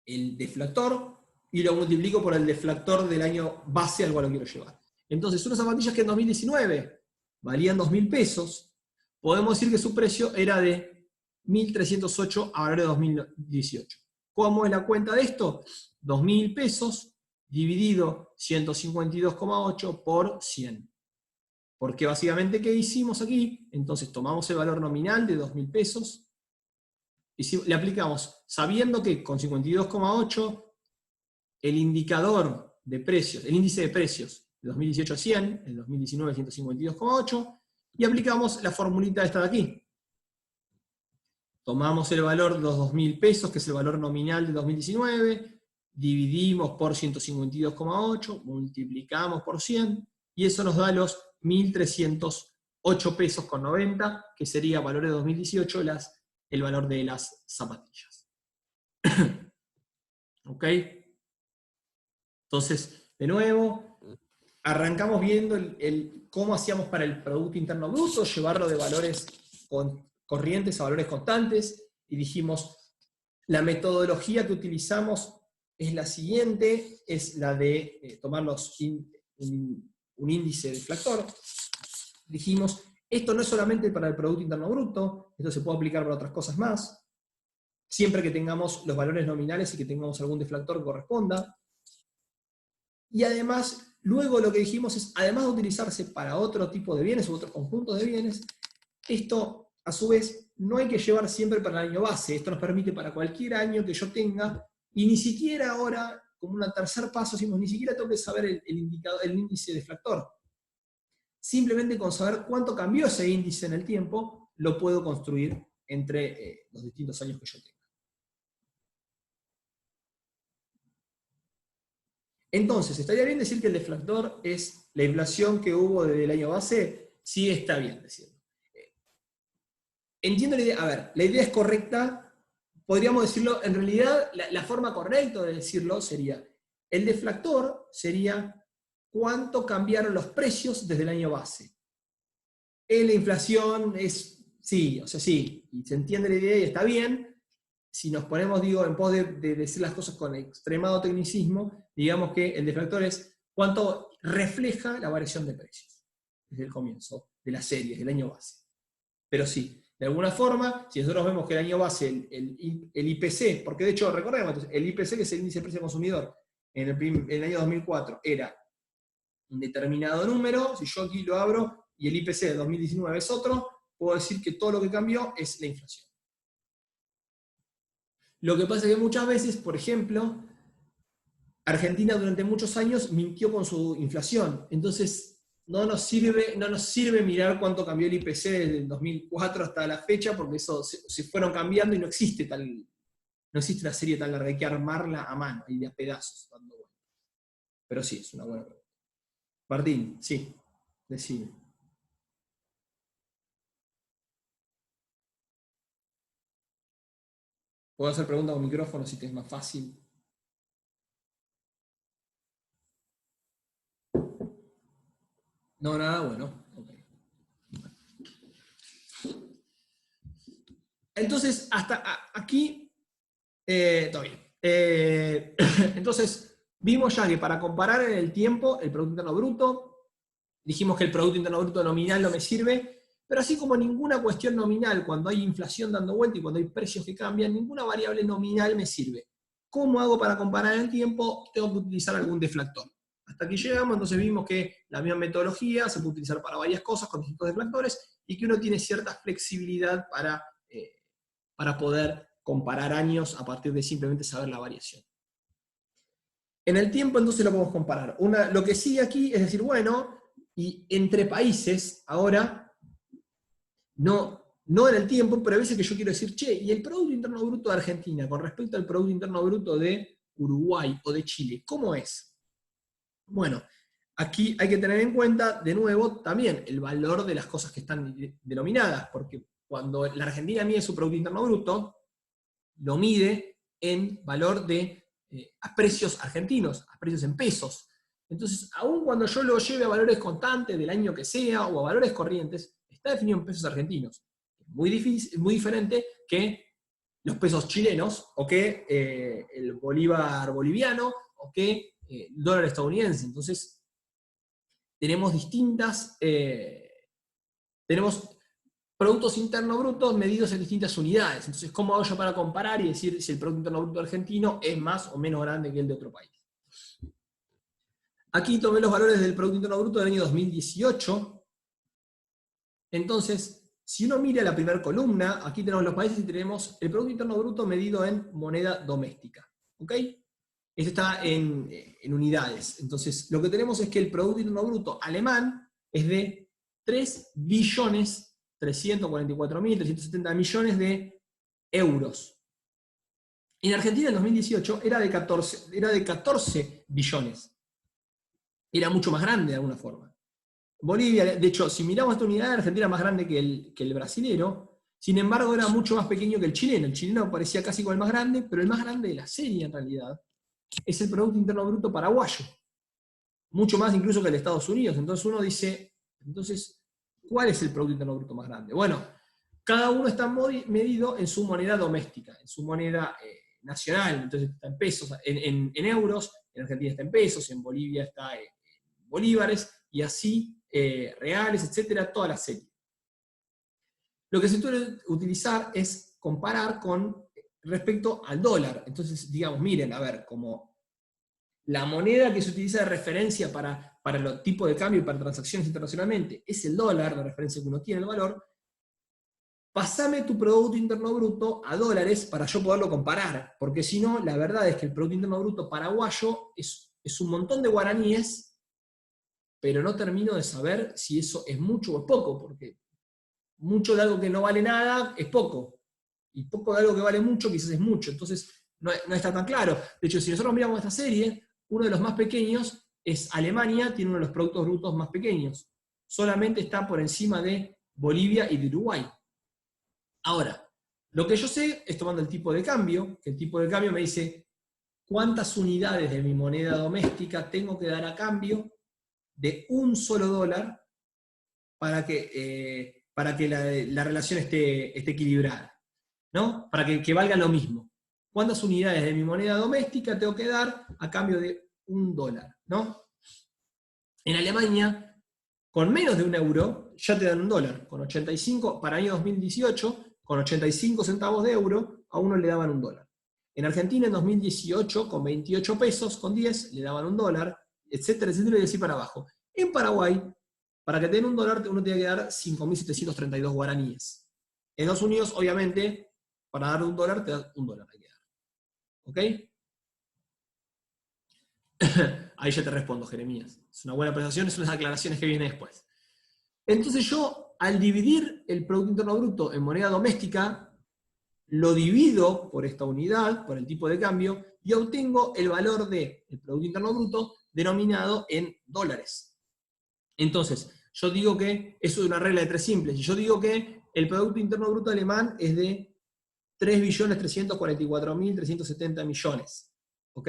[SPEAKER 1] el deflactor y lo multiplico por el deflactor del año base al cual lo quiero llevar. Entonces, unas zapatillas que en 2019 valían 2.000 pesos, podemos decir que su precio era de 1.308 a valor de 2018. ¿Cómo es la cuenta de esto? 2.000 pesos dividido 152,8 por 100. Porque básicamente, ¿qué hicimos aquí? Entonces tomamos el valor nominal de 2.000 pesos, y le aplicamos, sabiendo que con 52,8 el indicador de precios, el índice de precios de 2018 a 100, el 2019 152,8, y aplicamos la formulita esta de aquí. Tomamos el valor de los 2.000 pesos, que es el valor nominal de 2019, dividimos por 152,8, multiplicamos por 100, y eso nos da los 1.308 pesos con 90, que sería valor de 2018 el valor de las zapatillas. ¿Ok? Entonces, de nuevo, arrancamos viendo cómo hacíamos para el Producto Interno Bruto, llevarlo de valores corrientes a valores constantes, y dijimos, la metodología que utilizamos es la siguiente, es la de tomar un índice deflactor. Dijimos, esto no es solamente para el Producto Interno Bruto, esto se puede aplicar para otras cosas más, siempre que tengamos los valores nominales y que tengamos algún deflactor que corresponda. Y además, luego lo que dijimos es, además de utilizarse para otro tipo de bienes u otros conjuntos de bienes, esto, a su vez, no hay que llevar siempre para el año base. Esto nos permite para cualquier año que yo tenga, y ni siquiera ahora, como un tercer paso, decimos, ni siquiera tengo que saber el índice deflactor. Simplemente con saber cuánto cambió ese índice en el tiempo, lo puedo construir entre los distintos años que yo tenga. Entonces, ¿estaría bien decir que el deflactor es la inflación que hubo desde el año base? Sí, está bien decirlo. Entiendo la idea, a ver, la idea es correcta, podríamos decirlo, en realidad la forma correcta de decirlo sería, El deflactor sería cuánto cambiaron los precios desde el año base. La inflación es, sí, o sea, sí, y se entiende la idea y está bien. Si nos ponemos, digo, en pos de decir las cosas con extremado tecnicismo, digamos que el deflactor es cuánto refleja la variación de precios desde el comienzo de la serie, del año base. Pero sí, de alguna forma, si nosotros vemos que el año base, el IPC, porque de hecho, recordemos, el IPC, que es el índice de precio consumidor, en el año 2004 era un determinado número, si yo aquí lo abro y el IPC de 2019 es otro, puedo decir que todo lo que cambió es la inflación. Lo que pasa es que muchas veces, por ejemplo, Argentina durante muchos años mintió con su inflación, entonces no nos sirve mirar cuánto cambió el IPC desde el 2004 hasta la fecha, porque eso se fueron cambiando y no existe la serie tan larga, hay que armarla a mano y de a pedazos. Pero sí, es una buena pregunta. Martín, sí, decime. Puedo hacer preguntas con micrófono si te es más fácil. No, nada, bueno. Okay. Entonces, hasta aquí, todo bien. Entonces, vimos ya que para comparar en el tiempo el Producto Interno Bruto, dijimos que el Producto Interno Bruto nominal no me sirve, pero así como ninguna cuestión nominal, cuando hay inflación dando vuelta y cuando hay precios que cambian, ninguna variable nominal me sirve. ¿Cómo hago para comparar en el tiempo? Tengo que utilizar algún deflactor. Hasta aquí llegamos, entonces vimos que la misma metodología se puede utilizar para varias cosas con distintos deflactores y que uno tiene cierta flexibilidad para poder comparar años a partir de simplemente saber la variación. En el tiempo entonces lo podemos comparar. Lo que sigue aquí es decir, bueno, y entre países, ahora, no en el tiempo, pero a veces que yo quiero decir, che, y el Producto Interno Bruto de Argentina con respecto al Producto Interno Bruto de Uruguay o de Chile, ¿cómo es? Bueno, aquí hay que tener en cuenta, de nuevo, también el valor de las cosas que están denominadas, porque cuando la Argentina mide su Producto Interno Bruto, lo mide en valor de a precios argentinos, a precios en pesos. Entonces, aun cuando yo lo lleve a valores constantes del año que sea, o a valores corrientes, está definido en pesos argentinos. Es muy diferente que los pesos chilenos, o que el bolívar boliviano, o que el dólar estadounidense. Entonces, tenemos tenemos productos internos brutos medidos en distintas unidades. Entonces, ¿cómo hago yo para comparar y decir si el Producto Interno Bruto argentino es más o menos grande que el de otro país? Aquí tomé los valores del Producto Interno Bruto del año 2018. Entonces, si uno mira la primera columna, aquí tenemos los países y tenemos el Producto Interno Bruto medido en moneda doméstica. ¿Ok? Esto está en unidades. Entonces, lo que tenemos es que el Producto Interno Bruto alemán es de 3.344.370 millones de euros. En Argentina en 2018 era de 14 billones. Era mucho más grande de alguna forma. Bolivia, de hecho, si miramos esta unidad, Argentina era más grande que el brasilero, sin embargo era mucho más pequeño que el chileno. El chileno parecía casi como el más grande, pero el más grande de la serie en realidad es el Producto Interno Bruto paraguayo. Mucho más incluso que el de Estados Unidos. Entonces uno dice, ¿cuál es el Producto Interno Bruto más grande? Bueno, cada uno está medido en su moneda doméstica, en su moneda nacional, entonces está en pesos, en euros, en Argentina está en pesos, en Bolivia está en bolívares, y así reales, etcétera, toda la serie. Lo que se suele utilizar es comparar con respecto al dólar. Entonces, digamos, miren, a ver, como la moneda que se utiliza de referencia para los tipos de cambio y para transacciones internacionalmente es el dólar, la referencia que uno tiene, el valor, pasame tu Producto Interno Bruto a dólares para yo poderlo comparar, porque si no, la verdad es que el Producto Interno Bruto paraguayo es un montón de guaraníes, pero no termino de saber si eso es mucho o es poco, porque mucho de algo que no vale nada es poco, y poco de algo que vale mucho quizás es mucho, entonces no está tan claro. De hecho, si nosotros miramos esta serie, uno de los más pequeños es Alemania, tiene uno de los productos brutos más pequeños, solamente está por encima de Bolivia y de Uruguay. Ahora, lo que yo sé es tomando el tipo de cambio, que el tipo de cambio me dice cuántas unidades de mi moneda doméstica tengo que dar a cambio de un solo dólar para que la relación esté equilibrada, ¿no? Para que valga lo mismo. ¿Cuántas unidades de mi moneda doméstica tengo que dar a cambio de un dólar, ¿no? En Alemania, con menos de un euro, ya te dan un dólar. Con 85, para el año 2018, con 85 centavos de euro, a uno le daban un dólar. En Argentina, en 2018, con 28 pesos, con 10, le daban un dólar, etcétera, etcétera, y así para abajo. En Paraguay, para que te den un dólar, uno tiene que dar 5.732 guaraníes. En Estados Unidos, obviamente, para dar un dólar, te das un dólar. ¿Ok? Ahí ya te respondo, Jeremías. Es una buena presentación, son las aclaraciones que vienen después. Entonces yo, al dividir el Producto Interno Bruto en moneda doméstica, lo divido por esta unidad, por el tipo de cambio, y obtengo el valor del Producto Interno Bruto denominado en dólares. Entonces, yo digo que, eso es una regla de tres simples, y yo digo que el Producto Interno Bruto alemán es de 3.344.370 millones, ¿ok?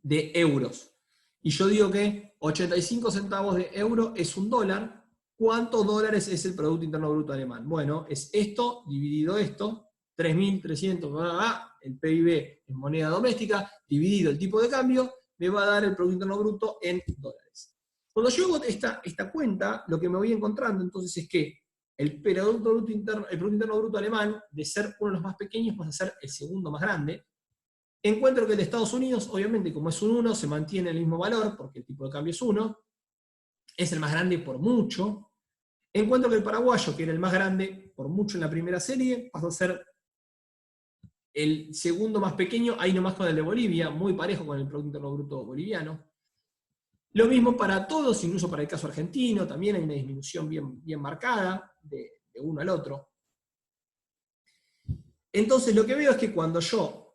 [SPEAKER 1] De euros. Y yo digo que 85 centavos de euro es un dólar. ¿Cuántos dólares es el Producto Interno Bruto alemán? Bueno, es esto dividido esto, 3.300, el PIB en moneda doméstica, dividido el tipo de cambio, me va a dar el Producto Interno Bruto en dólares. Cuando yo hago esta cuenta, lo que me voy encontrando entonces es que el Producto Interno Bruto alemán, de ser uno de los más pequeños, pasa a ser el segundo más grande. Encuentro que el de Estados Unidos, obviamente, como es un 1, se mantiene el mismo valor, porque el tipo de cambio es 1, es el más grande por mucho. Encuentro que el paraguayo, que era el más grande por mucho en la primera serie, pasó a ser el segundo más pequeño, ahí nomás con el de Bolivia, muy parejo con el Producto Interno Bruto boliviano. Lo mismo para todos, incluso para el caso argentino, también hay una disminución bien marcada de uno al otro. Entonces lo que veo es que cuando yo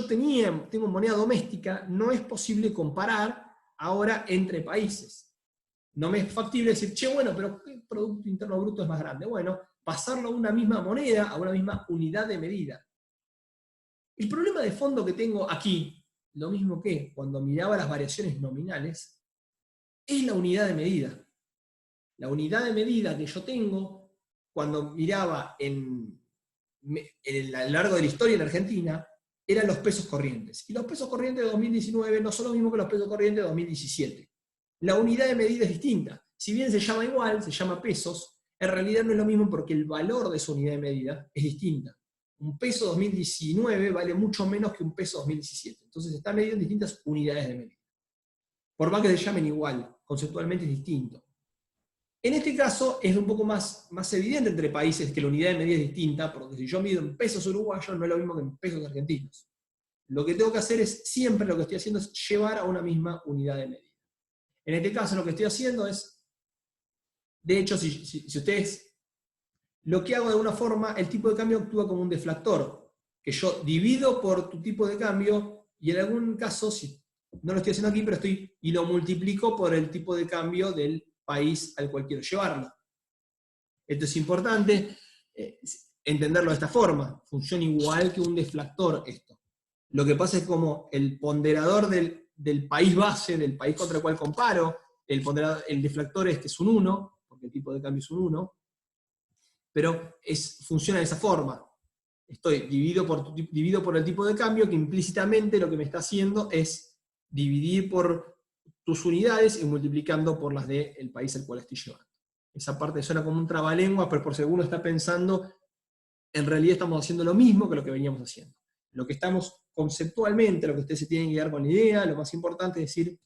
[SPEAKER 1] tengo moneda doméstica, no es posible comparar ahora entre países. No me es factible decir, che, bueno, pero ¿qué Producto Interno Bruto es más grande? Bueno, pasarlo a una misma moneda, a una misma unidad de medida. El problema de fondo que tengo aquí, lo mismo que cuando miraba las variaciones nominales, es la unidad de medida. La unidad de medida que yo tengo, cuando miraba a lo largo de la historia en Argentina, eran los pesos corrientes. Y los pesos corrientes de 2019 no son lo mismo que los pesos corrientes de 2017. La unidad de medida es distinta. Si bien se llama igual, se llama pesos, en realidad no es lo mismo porque el valor de esa unidad de medida es distinta. Un peso 2019 vale mucho menos que un peso 2017. Entonces está medido en distintas unidades de medida. Por más que se llamen igual, conceptualmente es distinto. En este caso es un poco más evidente entre países que la unidad de medida es distinta, porque si yo mido en pesos uruguayos no es lo mismo que en pesos argentinos. Lo que tengo que hacer es, siempre lo que estoy haciendo es llevar a una misma unidad de medida. En este caso lo que estoy haciendo es, de hecho, si ustedes, lo que hago de alguna forma, el tipo de cambio actúa como un deflactor, que yo divido por tu tipo de cambio, y en algún caso, si no lo estoy haciendo aquí, pero y lo multiplico por el tipo de cambio del país al cual quiero llevarlo. Esto es importante entenderlo de esta forma. Funciona igual que un deflactor esto. Lo que pasa es como el ponderador del país base, del país contra el cual comparo, el deflactor es que es un 1, porque el tipo de cambio es un 1, pero funciona de esa forma. Divido por el tipo de cambio, que implícitamente lo que me está haciendo es dividir por tus unidades y multiplicando por las del país al cual estoy llevando. Esa parte suena como un trabalengua, pero por si alguno está pensando, en realidad estamos haciendo lo mismo que lo que veníamos haciendo. Lo que estamos conceptualmente, lo que ustedes se tienen que guiar con la idea, lo más importante es decir,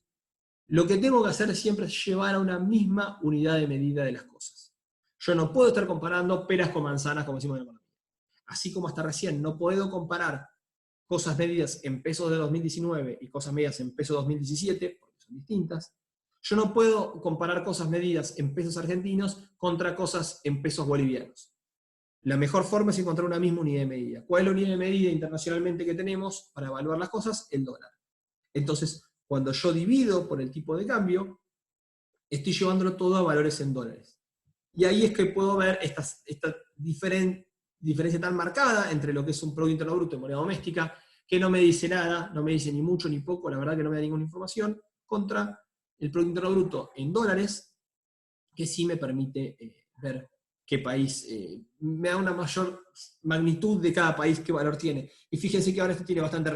[SPEAKER 1] lo que tengo que hacer siempre es llevar a una misma unidad de medida de las cosas. Yo no puedo estar comparando peras con manzanas, como decimos en economía. Así como hasta recién no puedo comparar cosas medidas en pesos de 2019 y cosas medidas en pesos de 2017, porque son distintas, yo no puedo comparar cosas medidas en pesos argentinos contra cosas en pesos bolivianos. La mejor forma es encontrar una misma unidad de medida. ¿Cuál es la unidad de medida internacionalmente que tenemos para evaluar las cosas? El dólar. Entonces, cuando yo divido por el tipo de cambio, estoy llevándolo todo a valores en dólares. Y ahí es que puedo ver estas diferentes diferencia tan marcada entre lo que es un Producto Interno Bruto y moneda doméstica, que no me dice nada, no me dice ni mucho ni poco, la verdad que no me da ninguna información, contra el Producto Interno Bruto en dólares, que sí me permite ver qué país, me da una mayor magnitud de cada país, qué valor tiene. Y fíjense que ahora esto tiene bastante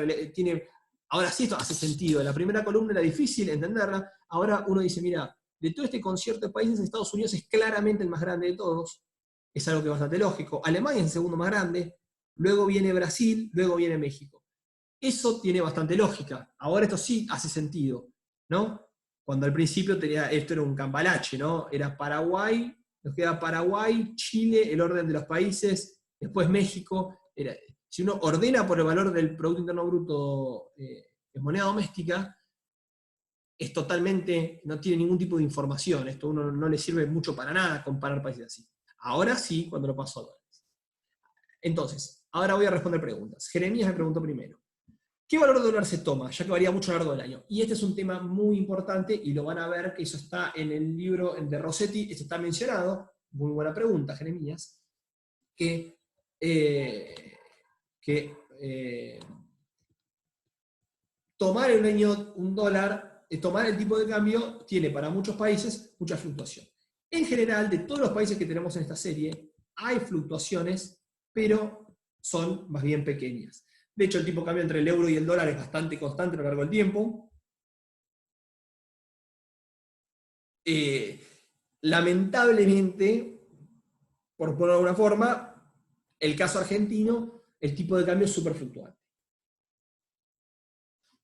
[SPEAKER 1] ahora sí esto hace sentido. La primera columna era difícil entenderla, ahora uno dice, mira, de todo este concierto de países, Estados Unidos es claramente el más grande de todos, es algo que es bastante lógico. Alemania es el segundo más grande, luego viene Brasil, luego viene México. Eso tiene bastante lógica. Ahora esto sí hace sentido, ¿no? Cuando al principio esto era un cambalache, ¿no? Era Paraguay, nos queda Paraguay, Chile, el orden de los países, después México. Si uno ordena por el valor del Producto Interno Bruto en moneda doméstica, es totalmente, no tiene ningún tipo de información. Esto a uno no le sirve mucho para nada comparar países así. Ahora sí, cuando lo paso a dólares. Entonces, ahora voy a responder preguntas. Jeremías me preguntó primero. ¿Qué valor de dólar se toma? Ya que varía mucho a lo largo del año. Y este es un tema muy importante y lo van a ver que eso está en el libro de Rossetti, esto está mencionado. Muy buena pregunta, Jeremías. Tomar en un año un dólar, tomar el tipo de cambio, tiene para muchos países mucha fluctuación. En general, de todos los países que tenemos en esta serie, hay fluctuaciones, pero son más bien pequeñas. De hecho, el tipo de cambio entre el euro y el dólar es bastante constante a lo largo del tiempo. Lamentablemente, por ponerlo de alguna forma, el caso argentino, el tipo de cambio es súper fluctuante.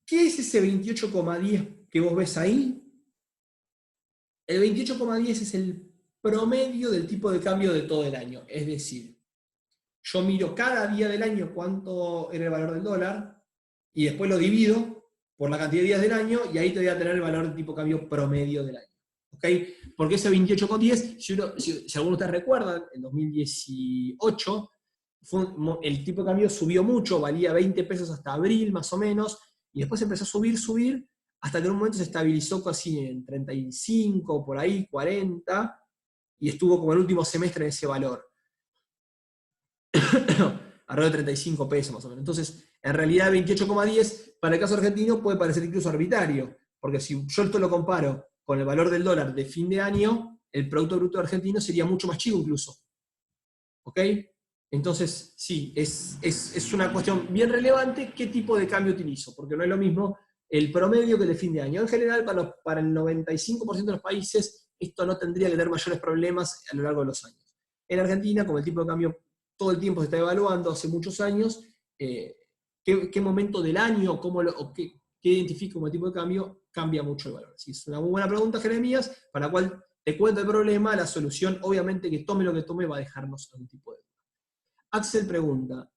[SPEAKER 1] ¿Qué es ese 28,10 que vos ves ahí? El 28,10 es el promedio del tipo de cambio de todo el año. Es decir, yo miro cada día del año cuánto era el valor del dólar y después lo divido por la cantidad de días del año y ahí te voy a tener el valor del tipo de cambio promedio del año. ¿Okay? Porque ese 28,10, si alguno de ustedes recuerdan, en 2018 el tipo de cambio subió mucho, valía 20 pesos hasta abril más o menos, y después empezó a subir, hasta que en un momento se estabilizó casi en 35, por ahí, 40, y estuvo como el último semestre en ese valor. Alrededor de 35 pesos más o menos. Entonces, en realidad 28,10 para el caso argentino puede parecer incluso arbitrario, porque si yo esto lo comparo con el valor del dólar de fin de año, el Producto Bruto argentino sería mucho más chico incluso. ¿Ok? Entonces, sí, es una cuestión bien relevante qué tipo de cambio utilizo, porque no es lo mismo el promedio que el de fin de año. En general, para el 95% de los países, esto no tendría que tener mayores problemas a lo largo de los años. En Argentina, como el tipo de cambio todo el tiempo se está evaluando hace muchos años, qué momento del año, qué identifico como el tipo de cambio, cambia mucho el valor. ¿Sí? Es una muy buena pregunta, Jeremías, para la cual te cuento el problema, la solución, obviamente que tome lo que tome, va a dejarnos algún tipo de duda. Axel pregunta,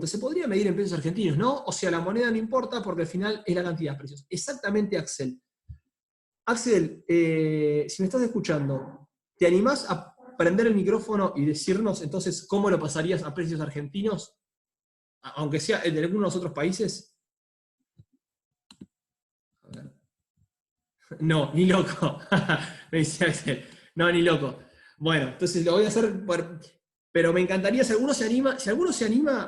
[SPEAKER 1] ¿se podría medir en pesos argentinos, no? O sea, la moneda no importa porque al final es la cantidad de precios. Exactamente, Axel. Axel, si me estás escuchando, ¿te animás a prender el micrófono y decirnos entonces cómo lo pasarías a precios argentinos? Aunque sea de alguno de los otros países. A ver. No, ni loco. Me dice Axel. No, ni loco. Bueno, entonces lo voy a hacer pero me encantaría, si alguno se anima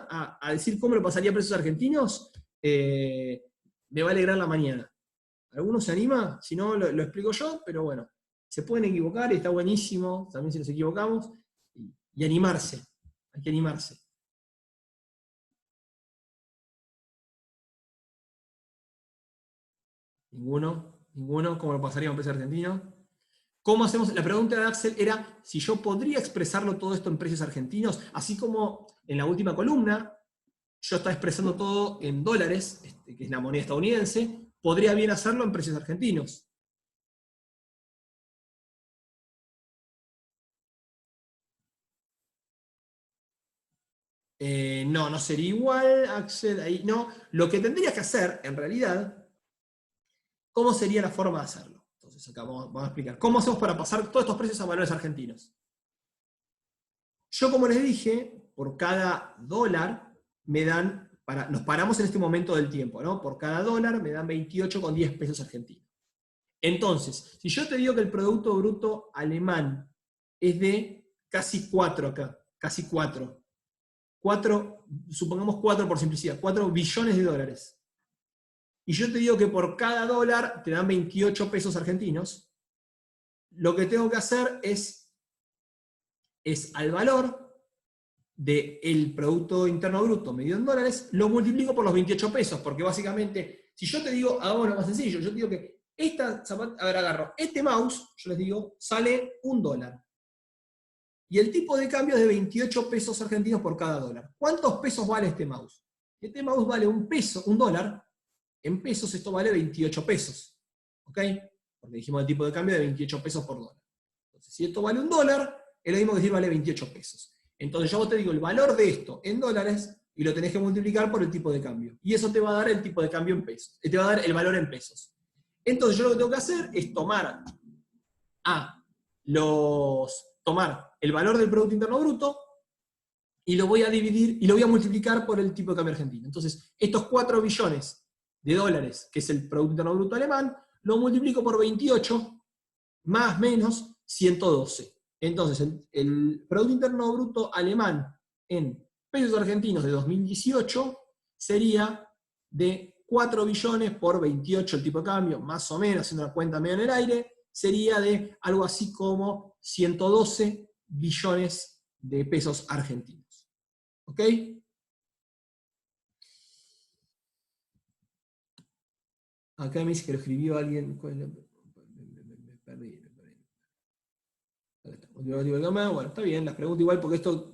[SPEAKER 1] a decir cómo lo pasaría a precios argentinos, me va a alegrar la mañana. ¿Alguno se anima? Si no, lo explico yo, pero bueno, se pueden equivocar y está buenísimo, también si nos equivocamos, y animarse, hay que animarse. Ninguno, ¿cómo lo pasaría a un precio argentino? ¿Cómo hacemos? La pregunta de Axel era si yo podría expresarlo todo esto en precios argentinos, así como en la última columna, yo estaba expresando todo en dólares, que es la moneda estadounidense, podría bien hacerlo en precios argentinos. No sería igual, Axel, ahí no. Lo que tendrías que hacer, en realidad, ¿cómo sería la forma de hacerlo? Entonces acá vamos a explicar. ¿Cómo hacemos para pasar todos estos precios a valores argentinos? Yo, como les dije, por cada dólar me dan, nos paramos en este momento del tiempo, ¿no? Por cada dólar me dan 28,10 pesos argentinos. Entonces, si yo te digo que el Producto Bruto alemán es de casi 4 acá, casi 4. Supongamos 4 por simplicidad, 4 billones de dólares. Y yo te digo que por cada dólar te dan 28 pesos argentinos. Lo que tengo que hacer es al valor del Producto Interno Bruto medido en dólares, lo multiplico por los 28 pesos, porque básicamente, si yo te digo, hagamos lo más sencillo, yo te digo que a ver, agarro, este mouse, yo les digo, sale $1. Y el tipo de cambio es de 28 pesos argentinos por cada dólar. ¿Cuántos pesos vale este mouse? Este mouse vale $1. En pesos esto vale 28 pesos. ¿Ok? Porque dijimos el tipo de cambio de 28 pesos por dólar. Entonces, si esto vale $1, es lo mismo que decir vale 28 pesos. Entonces yo te digo el valor de esto en dólares y lo tenés que multiplicar por el tipo de cambio. Y eso te va a dar el tipo de cambio en pesos. Te va a dar el valor en pesos. Entonces yo lo que tengo que hacer es tomar el valor del Producto Interno Bruto y lo voy a dividir y lo voy a multiplicar por el tipo de cambio argentino. Entonces, estos 4 billones de dólares, que es el Producto Interno Bruto alemán, lo multiplico por 28 más menos 112. Entonces, el Producto Interno Bruto alemán en pesos argentinos de 2018 sería de 4 billones por 28 el tipo de cambio, más o menos, haciendo una cuenta medio en el aire, sería de algo así como 112 billones de pesos argentinos. ¿Ok? Acá me dice que lo escribió alguien. Me perdí. Bueno, está bien, las pregunto igual porque esto.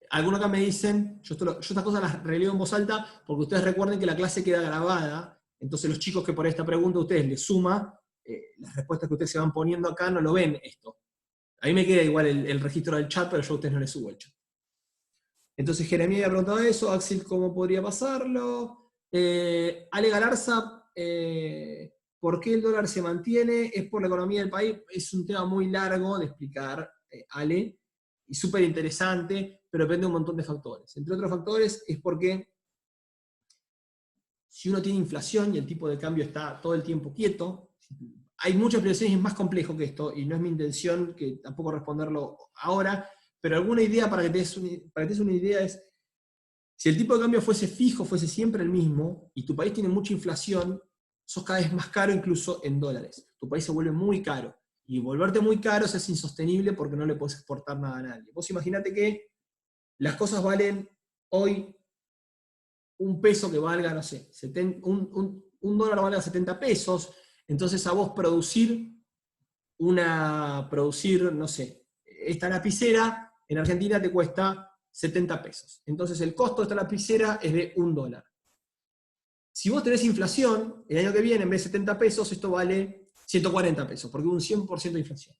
[SPEAKER 1] Algunos acá me dicen, yo estas cosas las releo en voz alta porque ustedes recuerden que la clase queda grabada, entonces los chicos que por esta pregunta a ustedes les suma, las respuestas que ustedes se van poniendo acá no lo ven esto. A mí me queda igual el registro del chat, pero yo a ustedes no les subo el chat. Entonces Jeremías había preguntado eso, Axel, ¿cómo podría pasarlo? Ale Galarza, ¿por qué el dólar se mantiene? ¿Es por la economía del país? Es un tema muy largo de explicar, Ale, y súper interesante, pero depende de un montón de factores. Entre otros factores es porque si uno tiene inflación y el tipo de cambio está todo el tiempo quieto, hay muchas explicaciones y es más complejo que esto, y no es mi intención que tampoco responderlo ahora, pero alguna idea para que te des una idea es, si el tipo de cambio fuese fijo, fuese siempre el mismo, y tu país tiene mucha inflación, sos cada vez más caro incluso en dólares. Tu país se vuelve muy caro. Y volverte muy caro es insostenible porque no le puedes exportar nada a nadie. Vos imaginate que las cosas valen hoy un peso que valga, no sé, un dólar valga 70 pesos, entonces a vos producir, no sé, esta lapicera en Argentina te cuesta 70 pesos. Entonces el costo de esta lapicera es de $1. Si vos tenés inflación, el año que viene en vez de 70 pesos, esto vale 140 pesos, porque hubo un 100% de inflación.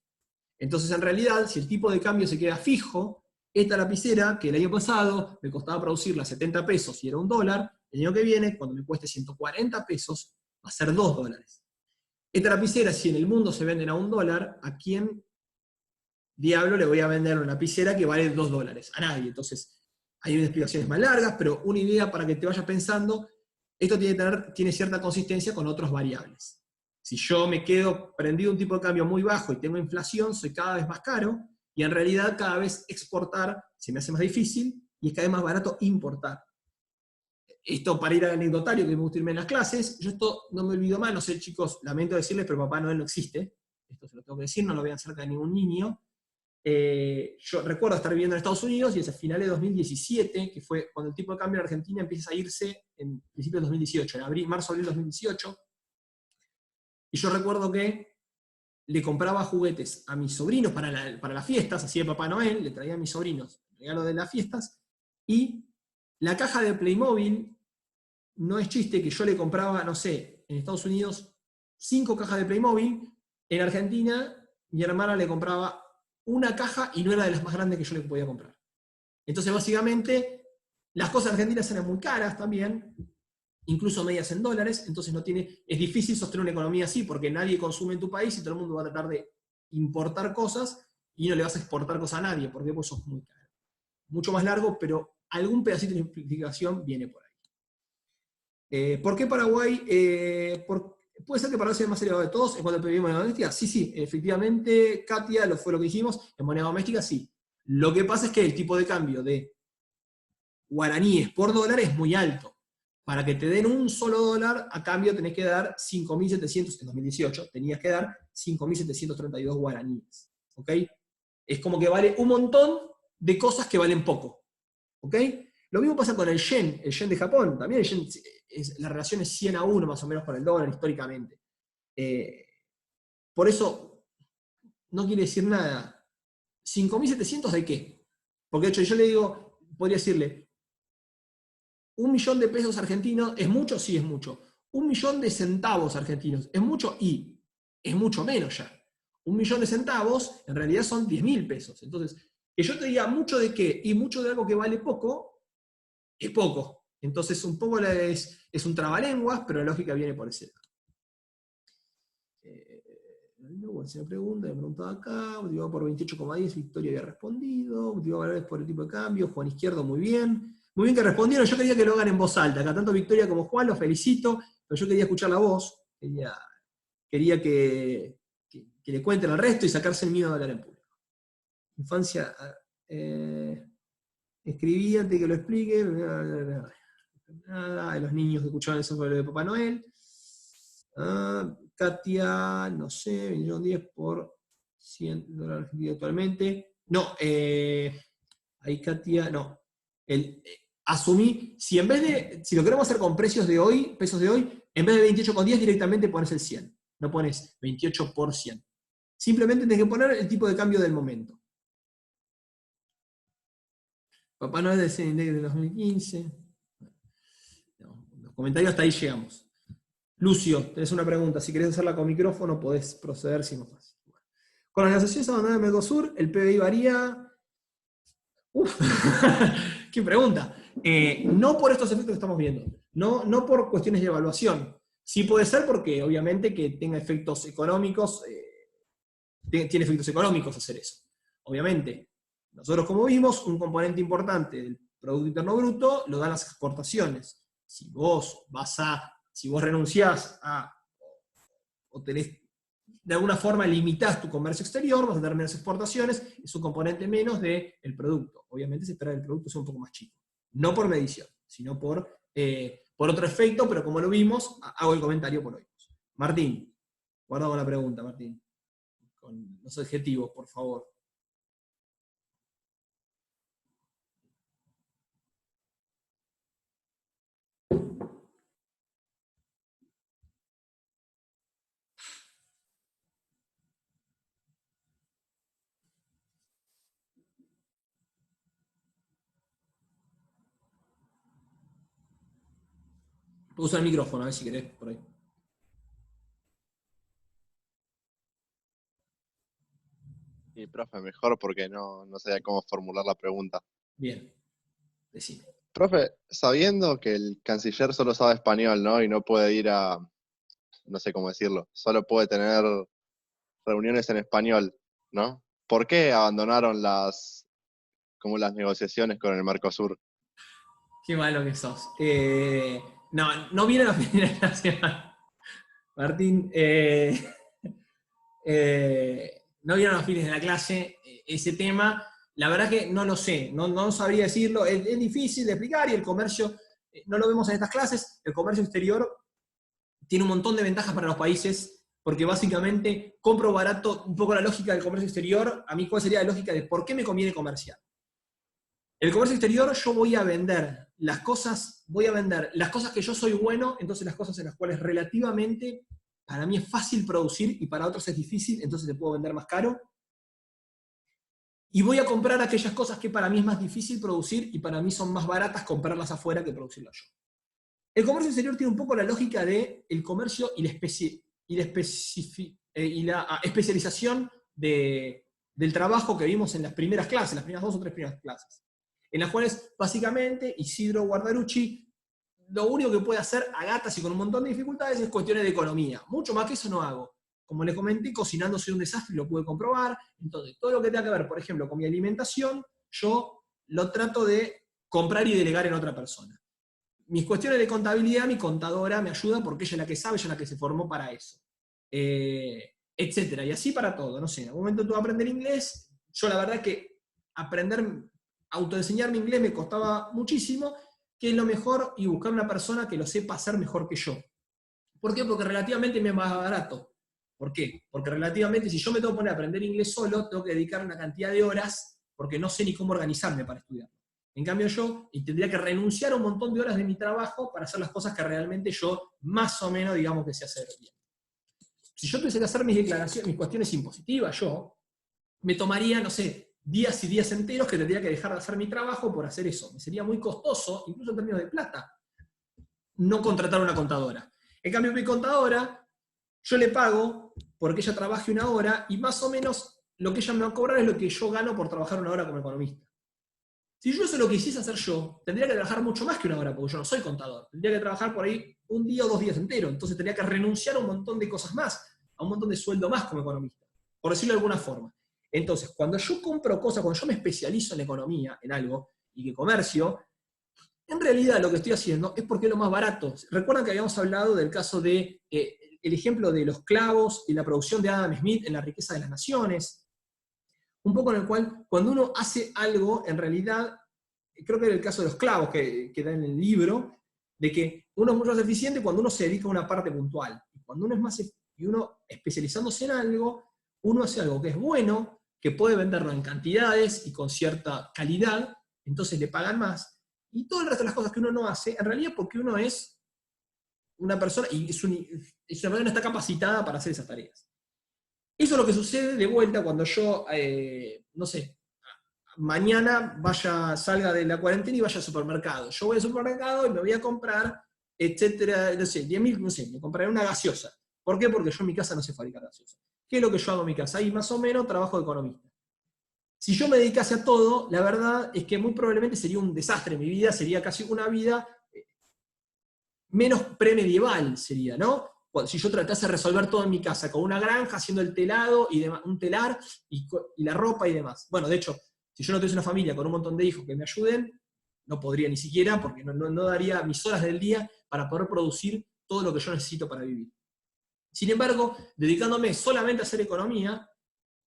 [SPEAKER 1] Entonces, en realidad, si el tipo de cambio se queda fijo, esta lapicera, que el año pasado me costaba producirla 70 pesos y era $1, el año que viene, cuando me cueste 140 pesos, va a ser $2. Esta lapicera, si en el mundo se venden a $1, ¿a quién diablo le voy a vender una lapicera que vale $2? A nadie. Entonces, hay unas explicaciones más largas, pero una idea para que te vayas pensando, esto tiene cierta consistencia con otras variables. Si yo me quedo prendido un tipo de cambio muy bajo y tengo inflación, soy cada vez más caro, y en realidad cada vez exportar se me hace más difícil, y es cada vez más barato importar. Esto para ir al anecdotario, que me gusta irme en las clases, yo esto no me olvido más, no sé chicos, lamento decirles, pero Papá Noel no existe, esto se lo tengo que decir, no lo vean cerca de ningún niño. Yo recuerdo estar viviendo en Estados Unidos y es a finales de 2017, que fue cuando el tipo de cambio en Argentina empieza a irse en principios de 2018, en marzo-abril de 2018, y yo recuerdo que le compraba juguetes a mis sobrinos para las fiestas, así de Papá Noel, le traía a mis sobrinos regalo de las fiestas, y la caja de Playmobil, no es chiste que yo le compraba, no sé, en Estados Unidos, 5 cajas de Playmobil, en Argentina mi hermana le compraba una caja y no era de las más grandes que yo le podía comprar. Entonces, básicamente, las cosas argentinas eran muy caras también, incluso medias en dólares, entonces es difícil sostener una economía así, porque nadie consume en tu país y todo el mundo va a tratar de importar cosas y no le vas a exportar cosas a nadie, porque pues sos muy caro. Mucho más largo, pero algún pedacito de explicación viene por ahí. ¿Por qué Paraguay? Puede ser que Paraguay sea el más elevado de todos en cuanto a moneda doméstica. Sí, efectivamente, Katia, fue lo que dijimos, en moneda doméstica sí. Lo que pasa es que el tipo de cambio de guaraníes por dólar es muy alto. Para que te den un solo dólar, a cambio tenés que dar 5.700, en 2018, tenías que dar 5.732 guaraníes. ¿Ok? Es como que vale un montón de cosas que valen poco. ¿Ok? Lo mismo pasa con el yen de Japón. También el yen, la relación es 100 a 1 más o menos con el dólar históricamente. Por eso, no quiere decir nada. ¿5.700 de qué? Porque de hecho yo le digo, podría decirle, 1.000.000 de pesos argentinos, ¿es mucho? Sí, es mucho. 1.000.000 de centavos argentinos, ¿es mucho? Y es mucho menos ya. 1.000.000 de centavos, en realidad son 10.000 pesos. Entonces, que yo te diga mucho de qué y mucho de algo que vale poco, es poco. Entonces, un poco es un trabalenguas, pero la lógica viene por ese lado. Se me preguntaba acá, motivado por 28,10, Victoria había respondido, motivado valores por el tipo de cambio, Juan Izquierdo, muy bien. Muy bien que respondieron, yo quería que lo hagan en voz alta, acá tanto Victoria como Juan, los felicito, pero yo quería escuchar la voz, quería que le cuenten al resto y sacarse el miedo de hablar en público. Infancia, escribí antes que lo explique, nada, de los niños que escuchaban el sobre de Papá Noel. Katia, no sé, 1.010 por $100 argentinos actualmente. No, ahí Katia, no. Asumí, si lo queremos hacer con precios de hoy, pesos de hoy, en vez de 28,10 directamente pones el 100. No pones 28 por 100. Simplemente tienes que poner el tipo de cambio del momento. Papá Noel del CND de 2015. No, los comentarios hasta ahí llegamos. Lucio, tenés una pregunta. Si querés hacerla con micrófono, podés proceder si no fácil. Con las negociaciones abandonadas de Mercosur, el PBI varía. Uf, qué pregunta. No por estos efectos que estamos viendo. No por cuestiones de evaluación. Sí puede ser porque, obviamente, que tenga efectos económicos. Tiene efectos económicos hacer eso. Obviamente, nosotros como vimos, un componente importante del Producto Interno Bruto lo dan las exportaciones. Si vos renunciás a, o tenés, de alguna forma limitás tu comercio exterior, vas a tener menos exportaciones, es un componente menos del producto. Obviamente se espera que el producto sea un poco más chico. No por medición, sino por otro efecto, pero como lo vimos, hago el comentario por hoy. Martín, guarda con la pregunta, Martín. Con los adjetivos, por favor. Puedo usar el micrófono, a ver si querés, por ahí.
[SPEAKER 2] Y profe, mejor porque no sabía cómo formular la pregunta.
[SPEAKER 1] Bien, decime.
[SPEAKER 2] Profe, sabiendo que el canciller solo sabe español, ¿no? Y no puede ir a, no sé cómo decirlo, solo puede tener reuniones en español, ¿no? ¿Por qué abandonaron las negociaciones con el Mercosur?
[SPEAKER 1] Qué malo que sos. No viene a la Federación Nacional. Martín, no vieron los fines de la clase ese tema. La verdad que no lo sé, no sabría decirlo. Es difícil de explicar y el comercio, no lo vemos en estas clases, el comercio exterior tiene un montón de ventajas para los países, porque básicamente compro barato, un poco la lógica del comercio exterior. A mí, ¿cuál sería la lógica de por qué me conviene comerciar? El comercio exterior, yo voy a vender las cosas que yo soy bueno, entonces las cosas en las cuales relativamente para mí es fácil producir y para otros es difícil, entonces te puedo vender más caro. Y voy a comprar aquellas cosas que para mí es más difícil producir y para mí son más baratas comprarlas afuera que producirlas yo. El comercio exterior tiene un poco la lógica del comercio y la especialización del trabajo que vimos en las primeras clases, las primeras 2 o 3 primeras clases, en las cuales básicamente Isidro Guardarucci lo único que puede hacer a gatas y con un montón de dificultades es cuestiones de economía. Mucho más que eso no hago. Como les comenté, cocinando soy un desastre y lo pude comprobar. Entonces, todo lo que tenga que ver, por ejemplo, con mi alimentación, yo lo trato de comprar y delegar en otra persona. Mis cuestiones de contabilidad, mi contadora me ayuda porque ella es la que sabe, ella es la que se formó para eso. Etcétera. Y así para todo. No sé, en algún momento tú vas a aprender inglés. Yo la verdad que autoenseñarme inglés me costaba muchísimo, que es lo mejor y buscar una persona que lo sepa hacer mejor que yo. ¿Por qué? Porque relativamente me es más barato. ¿Por qué? Porque relativamente, si yo me tengo que poner a aprender inglés solo, tengo que dedicar una cantidad de horas porque no sé ni cómo organizarme para estudiar. En cambio yo tendría que renunciar a un montón de horas de mi trabajo para hacer las cosas que realmente yo más o menos digamos que sé hacer bien. Si yo tuviese que hacer mis declaraciones, mis cuestiones impositivas, yo me tomaría, no sé, días y días enteros que tendría que dejar de hacer mi trabajo por hacer eso. Me sería muy costoso, incluso en términos de plata, no contratar una contadora. En cambio, mi contadora, yo le pago porque ella trabaje una hora y más o menos lo que ella me va a cobrar es lo que yo gano por trabajar una hora como economista. Si yo eso lo quisiese hacer yo, tendría que trabajar mucho más que una hora, porque yo no soy contador. Tendría que trabajar por ahí un día o 2 días enteros. Entonces tendría que renunciar a un montón de cosas más, a un montón de sueldo más como economista, por decirlo de alguna forma. Entonces, cuando yo compro cosas, cuando yo me especializo en economía, en algo, y que comercio, en realidad lo que estoy haciendo es porque es lo más barato. Recuerdan que habíamos hablado del caso de el ejemplo de los clavos y la producción de Adam Smith en La riqueza de las naciones. Un poco en el cual, cuando uno hace algo, en realidad, creo que era el caso de los clavos que da en el libro, de que uno es mucho más eficiente cuando uno se dedica a una parte puntual. Y cuando uno es más, y uno especializándose en algo, uno hace algo que es bueno, que puede venderlo en cantidades y con cierta calidad, entonces le pagan más. Y todo el resto de las cosas que uno no hace, en realidad porque uno es una persona, y es una persona que no está capacitada para hacer esas tareas. Eso es lo que sucede de vuelta cuando yo, no sé, mañana salga de la cuarentena y vaya al supermercado. Yo voy al supermercado y me voy a comprar, etcétera, no sé, 10.000, no sé, me compraré una gaseosa. ¿Por qué? Porque yo en mi casa no sé fabricar gaseosa. ¿Qué es lo que yo hago en mi casa? Ahí más o menos trabajo de economista. Si yo me dedicase a todo, la verdad es que muy probablemente sería un desastre. Mi vida sería casi una vida menos premedieval, sería, ¿no? Si yo tratase de resolver todo en mi casa, con una granja, haciendo el telado, y un telar, y la ropa y demás. Bueno, de hecho, si yo no tuviese una familia con un montón de hijos que me ayuden, no podría ni siquiera, porque no daría mis horas del día para poder producir todo lo que yo necesito para vivir. Sin embargo, dedicándome solamente a hacer economía,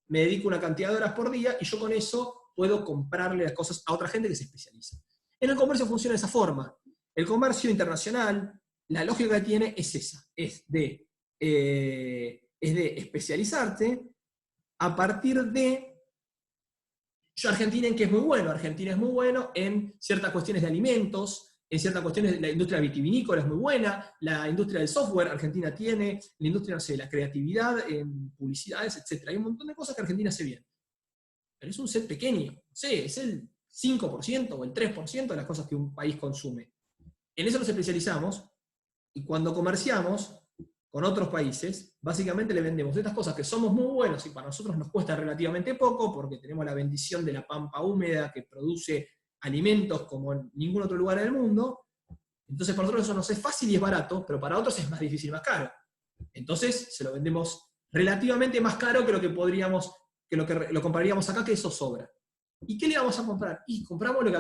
[SPEAKER 1] me dedico una cantidad de horas por día, y yo con eso puedo comprarle las cosas a otra gente que se especializa. En el comercio funciona de esa forma. El comercio internacional, la lógica que tiene es esa, es de especializarte a partir de... Argentina en qué es muy bueno, Argentina es muy bueno en ciertas cuestiones de alimentos, en ciertas cuestiones de la industria vitivinícola es muy buena, la industria del software Argentina tiene, la industria, no sé, la creatividad en publicidades, etc. Hay un montón de cosas que Argentina hace bien. Pero es un set pequeño, no sé, es el 5% o el 3% de las cosas que un país consume. En eso nos especializamos, y cuando comerciamos con otros países, básicamente le vendemos estas cosas que somos muy buenos y para nosotros nos cuesta relativamente poco, porque tenemos la bendición de la pampa húmeda que produce alimentos como en ningún otro lugar del mundo. Entonces para nosotros eso nos es fácil y es barato, pero para otros es más difícil y más caro. Entonces se lo vendemos relativamente más caro que lo que podríamos, que lo compraríamos acá, que eso sobra. ¿Y qué le vamos a comprar? Y compramos lo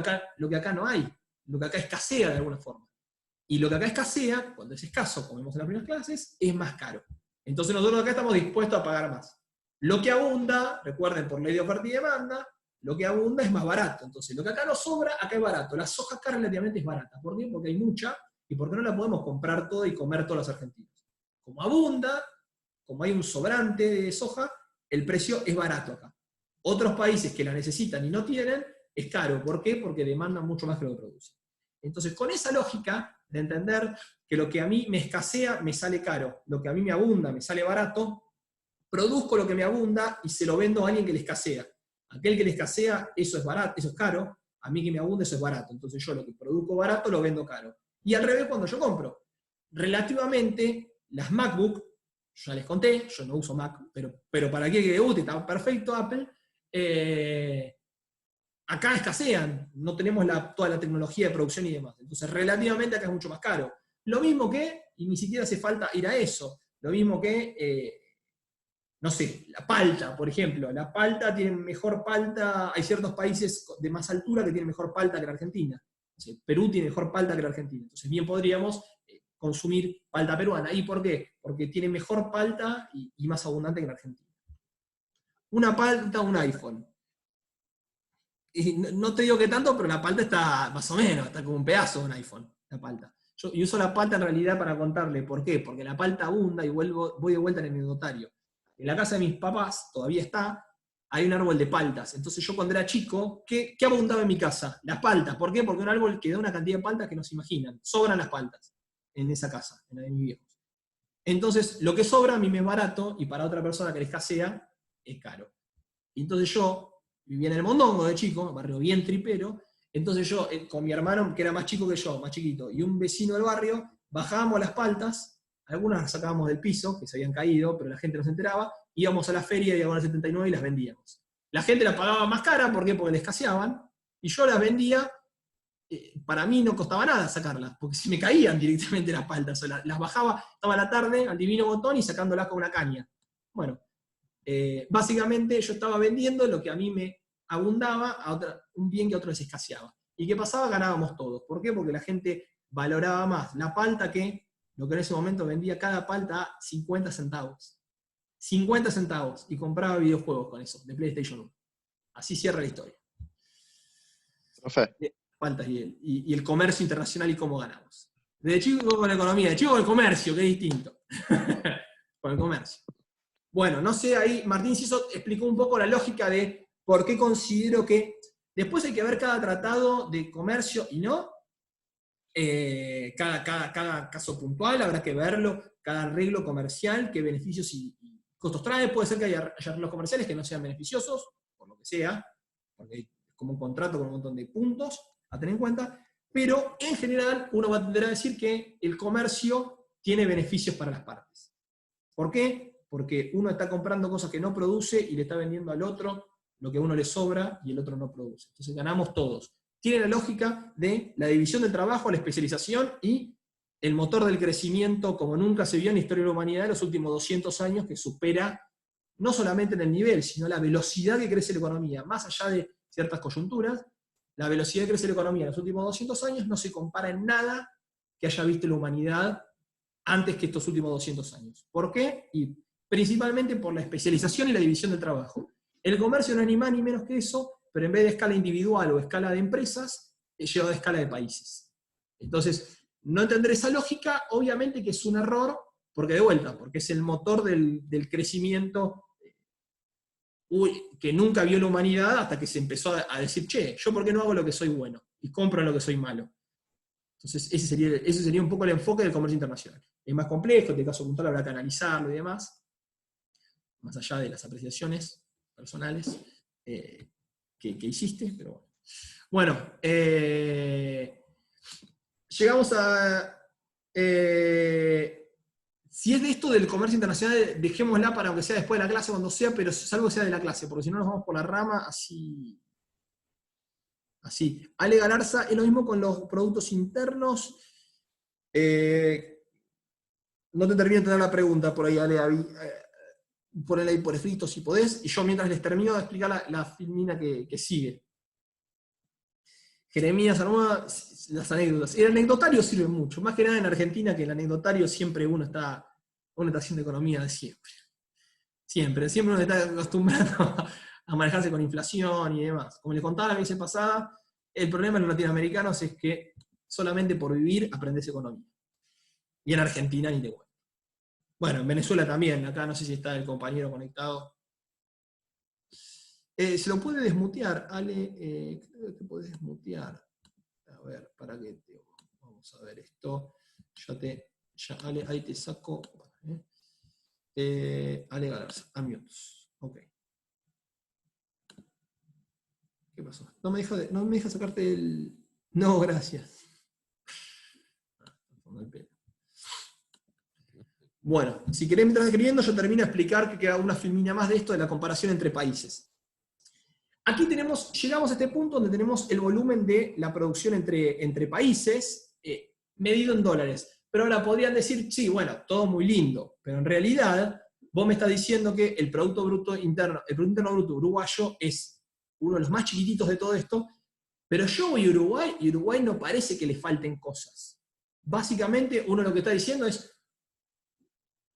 [SPEAKER 1] que acá no hay, lo que acá escasea de alguna forma. Y lo que acá escasea, cuando es escaso, como vimos en las primeras clases, es más caro. Entonces nosotros acá estamos dispuestos a pagar más. Lo que abunda, recuerden, por ley de oferta y demanda, lo que abunda es más barato. Entonces lo que acá nos sobra, acá es barato. La soja acá relativamente es barata. ¿Por qué? Porque hay mucha, y porque no la podemos comprar toda y comer todos los argentinos. Como abunda, como hay un sobrante de soja, el precio es barato acá. Otros países que la necesitan y no tienen, es caro. ¿Por qué? Porque demandan mucho más que lo que producen. Entonces, con esa lógica de entender que lo que a mí me escasea me sale caro, lo que a mí me abunda me sale barato, produzco lo que me abunda y se lo vendo a alguien que le escasea. Aquel que le escasea, eso es barato, eso es caro, a mí que me abunda eso es barato. Entonces yo lo que produzco barato lo vendo caro. Y al revés cuando yo compro. Relativamente, las MacBook, ya les conté, yo no uso Mac, pero para aquel que le guste, está perfecto Apple, acá escasean, no tenemos toda la tecnología de producción y demás. Entonces, relativamente acá es mucho más caro. Lo mismo que, y ni siquiera hace falta ir a eso, lo mismo que, no sé, la palta, por ejemplo. La palta tiene mejor palta, hay ciertos países de más altura que tienen mejor palta que la Argentina. Perú tiene mejor palta que la Argentina. Entonces, bien podríamos consumir palta peruana. ¿Y por qué? Porque tiene mejor palta y más abundante que la Argentina. Una palta, un iPhone. Y no te digo que tanto, pero la palta está más o menos, está como un pedazo de un iPhone, la palta. Y uso la palta en realidad para contarle por qué, porque la palta abunda y voy de vuelta en el anecdotario. En la casa de mis papás, todavía está, hay un árbol de paltas. Entonces yo cuando era chico, ¿qué abundaba en mi casa? Las paltas. ¿Por qué? Porque un árbol que da una cantidad de paltas que no se imaginan. Sobran las paltas en esa casa, en la de mis viejos. Entonces, lo que sobra a mí me es barato y para otra persona que le escasea, es caro. Y entonces yo vivía en el Mondongo de chico, un barrio bien tripero, entonces yo con mi hermano, que era más chico que yo, más chiquito, y un vecino del barrio, bajábamos las paltas, algunas las sacábamos del piso, que se habían caído, pero la gente no se enteraba, íbamos a la feria de Diagonal 79 y las vendíamos. La gente las pagaba más cara, ¿por qué? Porque les escaseaban, y yo las vendía, para mí no costaba nada sacarlas, porque se me caían directamente las paltas, las bajaba, estaba a la tarde al divino botón y sacándolas con una caña. Bueno, básicamente yo estaba vendiendo lo que a mí me abundaba, un bien que a otros les escaseaba. ¿Y qué pasaba? Ganábamos todos. ¿Por qué? Porque la gente valoraba más la palta que lo que en ese momento vendía cada palta a 50 centavos. 50 centavos. Y compraba videojuegos con eso, de PlayStation 1. Así cierra la historia.
[SPEAKER 2] Profe.
[SPEAKER 1] Paltas y el comercio internacional y cómo ganamos. Desde chico con la economía, de chico con el comercio, que es distinto. Con el comercio. Bueno, no sé, ahí Martín Ciso explicó un poco la lógica de por qué considero que después hay que ver cada tratado de comercio y no, cada caso puntual, habrá que verlo, cada arreglo comercial, qué beneficios y costos trae. Puede ser que haya arreglos comerciales que no sean beneficiosos, por lo que sea, porque es como un contrato con un montón de puntos a tener en cuenta, pero en general uno va a tender a decir que el comercio tiene beneficios para las partes. ¿Por qué? Porque uno está comprando cosas que no produce y le está vendiendo al otro lo que a uno le sobra y el otro no produce. Entonces ganamos todos. Tiene la lógica de la división del trabajo, la especialización y el motor del crecimiento como nunca se vio en la historia de la humanidad en los últimos 200 años, que supera no solamente en el nivel, sino la velocidad que crece la economía. Más allá de ciertas coyunturas, la velocidad que crece la economía en los últimos 200 años no se compara en nada que haya visto la humanidad antes que estos últimos 200 años. ¿Por qué? Y principalmente por la especialización y la división del trabajo. El comercio no es ni más ni menos que eso, pero en vez de escala individual o escala de empresas, es llevado a escala de países. Entonces, no entender esa lógica, obviamente que es un error, porque de vuelta, porque es el motor del crecimiento que nunca vio la humanidad hasta que se empezó a decir, che, ¿yo por qué no hago lo que soy bueno? Y compro lo que soy malo. Entonces, ese sería un poco el enfoque del comercio internacional. Es más complejo, en este caso puntual habrá que analizarlo y demás, más allá de las apreciaciones personales que hiciste, pero bueno. Bueno, llegamos a... si es de esto del comercio internacional, dejémosla para aunque sea después de la clase, cuando sea, pero salvo sea de la clase, porque si no nos vamos por la rama, así. Ale Galarza, es lo mismo con los productos internos. No te termino de entender la pregunta por ahí, Ale, ponela ahí por escrito si podés, y yo mientras les termino de explicar la filmina que sigue. Jeremías Armada, las anécdotas. El anecdotario sirve mucho, más que nada en Argentina, que el anecdotario siempre uno está haciendo economía de siempre. Siempre uno está acostumbrado a manejarse con inflación y demás. Como les contaba la vez pasada, el problema en los latinoamericanos es que solamente por vivir aprendes economía. Y en Argentina ni te cuento. Bueno, en Venezuela también, acá no sé si está el compañero conectado. Se lo puede desmutear, Ale, creo que puedes desmutear. A ver, para que vamos a ver esto. Ale, ahí te saco. Ale Galarza, unmute. Ok. ¿Qué pasó? No me deja sacarte el... No, gracias. Bueno, si querés mientras escribiendo, yo termino a explicar que queda una filmina más de esto de la comparación entre países. Aquí llegamos a este punto donde tenemos el volumen de la producción entre países, medido en dólares. Pero ahora podrían decir, sí, bueno, todo muy lindo, pero en realidad vos me estás diciendo que el Producto Interno Bruto uruguayo es uno de los más chiquititos de todo esto, pero yo voy a Uruguay y Uruguay no parece que le falten cosas. Básicamente uno lo que está diciendo es,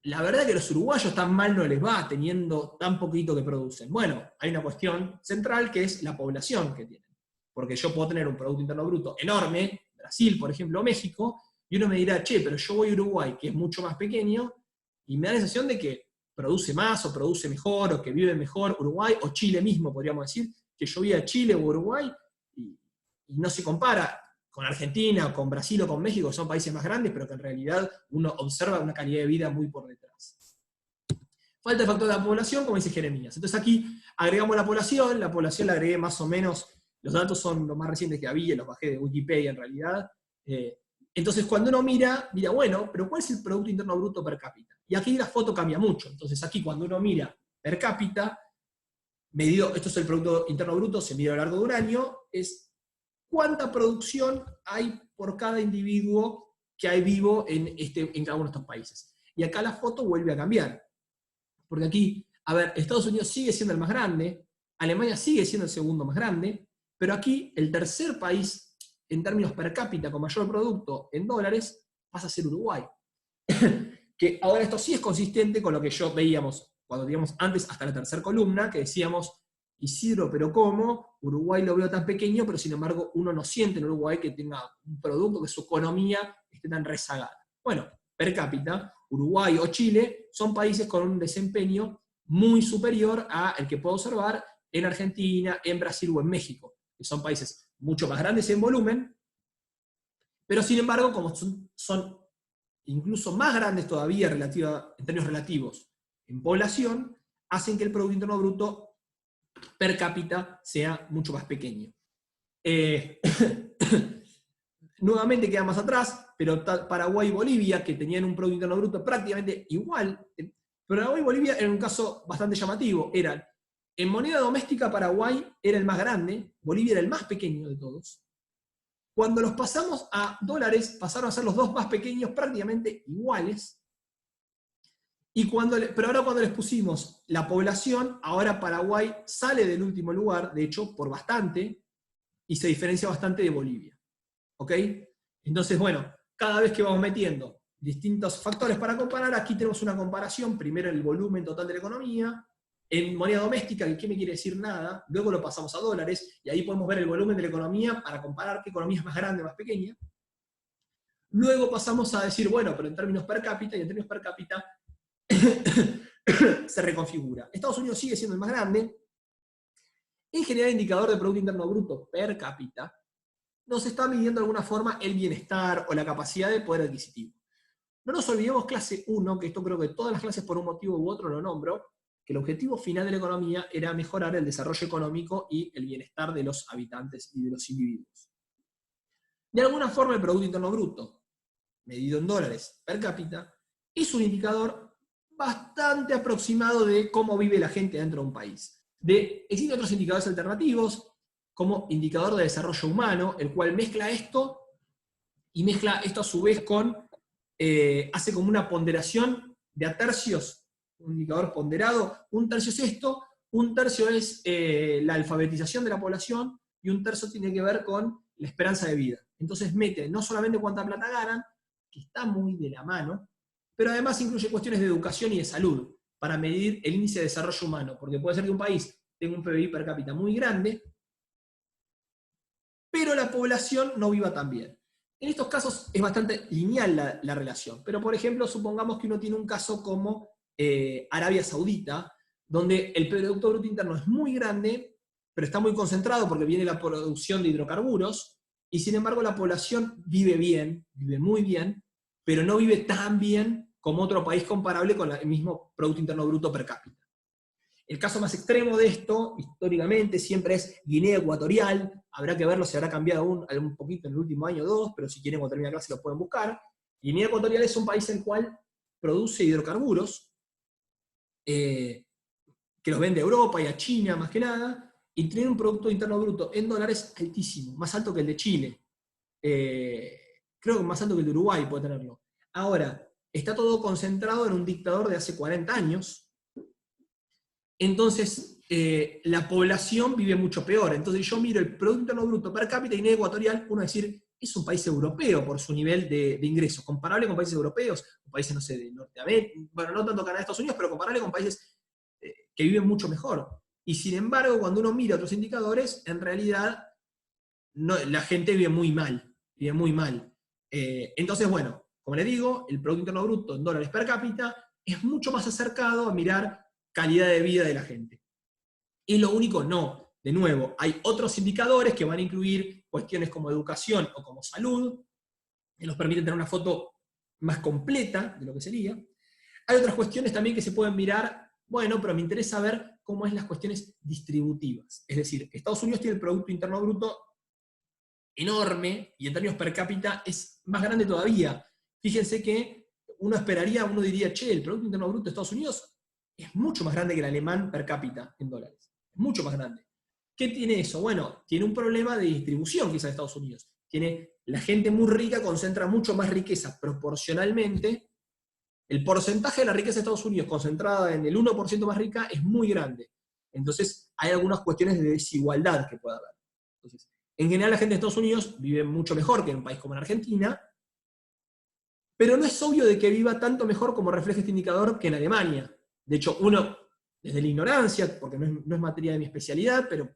[SPEAKER 1] la verdad es que los uruguayos tan mal no les va teniendo tan poquito que producen. Bueno, hay una cuestión central que es la población que tienen. porque yo puedo tener un Producto Interno Bruto enorme, Brasil, por ejemplo, o México, y uno me dirá, che, pero yo voy a Uruguay, que es mucho más pequeño, y me da la sensación de que produce más, o produce mejor, o que vive mejor Uruguay, o Chile mismo, podríamos decir, que yo voy a Chile o Uruguay, y no se compara con Argentina, o con Brasil, o con México, que son países más grandes, pero que en realidad uno observa una calidad de vida muy por detrás. Falta el factor de la población, como dice Jeremías. Entonces aquí agregamos la población la agregué más o menos, los datos son los más recientes que había, los bajé de Wikipedia en realidad. Entonces cuando uno mira, bueno, pero ¿cuál es el Producto Interno Bruto per cápita? Y aquí la foto cambia mucho. Entonces aquí cuando uno mira per cápita, medido, esto es el Producto Interno Bruto, se mide a lo largo de un año, es cuánta producción hay por cada individuo que hay vivo en cada uno de estos países. Y acá la foto vuelve a cambiar. Porque aquí, a ver, Estados Unidos sigue siendo el más grande, Alemania sigue siendo el segundo más grande, pero aquí el tercer país, en términos per cápita, con mayor producto en dólares, pasa a ser Uruguay. Que ahora esto sí es consistente con lo que yo veíamos cuando digamos antes hasta la tercera columna, que decíamos, Isidro, pero ¿cómo? Uruguay lo veo tan pequeño, pero sin embargo uno no siente en Uruguay que tenga un producto, que su economía esté tan rezagada. Bueno, per cápita, Uruguay o Chile son países con un desempeño muy superior al que puedo observar en Argentina, en Brasil o en México, que son países mucho más grandes en volumen, pero sin embargo, como son incluso más grandes todavía en términos relativos en población, hacen que el Producto Interno Bruto per cápita sea mucho más pequeño. Nuevamente queda más atrás, pero Paraguay y Bolivia, que tenían un Producto Interno Bruto prácticamente igual, Paraguay y Bolivia era un caso bastante llamativo, en moneda doméstica Paraguay era el más grande, Bolivia era el más pequeño de todos. Cuando los pasamos a dólares, pasaron a ser los dos más pequeños prácticamente iguales. Pero ahora cuando les pusimos la población, ahora Paraguay sale del último lugar, de hecho, por bastante, y se diferencia bastante de Bolivia. ¿Ok? Entonces, bueno, cada vez que vamos metiendo distintos factores para comparar, aquí tenemos una comparación, primero el volumen total de la economía, en moneda doméstica, que ¿qué me quiere decir? Nada, luego lo pasamos a dólares, y ahí podemos ver el volumen de la economía para comparar qué economía es más grande o más pequeña. Luego pasamos a decir, bueno, pero en términos per cápita, y en términos per cápita se reconfigura. Estados Unidos sigue siendo el más grande. En general, el indicador de Producto Interno Bruto per cápita nos está midiendo de alguna forma el bienestar o la capacidad de poder adquisitivo. No nos olvidemos clase 1, que esto creo que todas las clases por un motivo u otro lo nombro, que el objetivo final de la economía era mejorar el desarrollo económico y el bienestar de los habitantes y de los individuos. De alguna forma, el Producto Interno Bruto, medido en dólares per cápita, es un indicador bastante aproximado de cómo vive la gente dentro de un país. Existen otros indicadores alternativos, como indicador de desarrollo humano, el cual mezcla esto, y mezcla esto a su vez con, hace como una ponderación de a tercios, un indicador ponderado, un tercio es esto, un tercio es la alfabetización de la población, y un tercio tiene que ver con la esperanza de vida. Entonces mete no solamente cuánta plata ganan, que está muy de la mano, pero además incluye cuestiones de educación y de salud, para medir el índice de desarrollo humano, porque puede ser que un país tenga un PBI per cápita muy grande, pero la población no viva tan bien. En estos casos es bastante lineal la relación, pero por ejemplo, supongamos que uno tiene un caso como Arabia Saudita, donde el Producto Bruto Interno es muy grande, pero está muy concentrado porque viene la producción de hidrocarburos, y sin embargo la población vive bien, vive muy bien, pero no vive tan bien como otro país comparable con el mismo Producto Interno Bruto per cápita. El caso más extremo de esto, históricamente, siempre es Guinea Ecuatorial. Habrá que verlo si habrá cambiado un poquito en el último año o dos, pero si quieren cuando termine la clase lo pueden buscar. Guinea Ecuatorial es un país el cual produce hidrocarburos, que los vende a Europa y a China más que nada, y tiene un Producto Interno Bruto en dólares altísimo, más alto que el de Chile. Creo que más alto que el de Uruguay puede tenerlo. Ahora, está todo concentrado en un dictador de hace 40 años, entonces la población vive mucho peor. Entonces yo miro el Producto Interno Bruto per cápita y Guinea Ecuatorial, uno decir, es un país europeo por su nivel de ingresos, comparable con países europeos, con países, no sé, de Norteamérica, bueno, no tanto Canadá, Estados Unidos, pero comparable con países que viven mucho mejor. Y sin embargo, cuando uno mira otros indicadores, en realidad la gente vive muy mal, vive muy mal. Entonces, bueno, como les digo, el Producto Interno Bruto en dólares per cápita es mucho más acercado a mirar calidad de vida de la gente. Y lo único, no. De nuevo, hay otros indicadores que van a incluir cuestiones como educación o como salud, que nos permiten tener una foto más completa de lo que sería. Hay otras cuestiones también que se pueden mirar, bueno, pero me interesa ver cómo es las cuestiones distributivas. Es decir, Estados Unidos tiene el Producto Interno Bruto enorme, y en términos per cápita es más grande todavía. Fíjense que uno diría, che, el Producto Interno Bruto de Estados Unidos es mucho más grande que el alemán per cápita en dólares. Es mucho más grande. ¿Qué tiene eso? Bueno, tiene un problema de distribución quizás de Estados Unidos. La gente muy rica concentra mucho más riqueza proporcionalmente. El porcentaje de la riqueza de Estados Unidos concentrada en el 1% más rica es muy grande. Entonces, hay algunas cuestiones de desigualdad que puede haber. Entonces, en general, la gente de Estados Unidos vive mucho mejor que en un país como en Argentina, pero no es obvio de que viva tanto mejor como refleja este indicador que en Alemania. De hecho, uno, desde la ignorancia, porque no es materia de mi especialidad, pero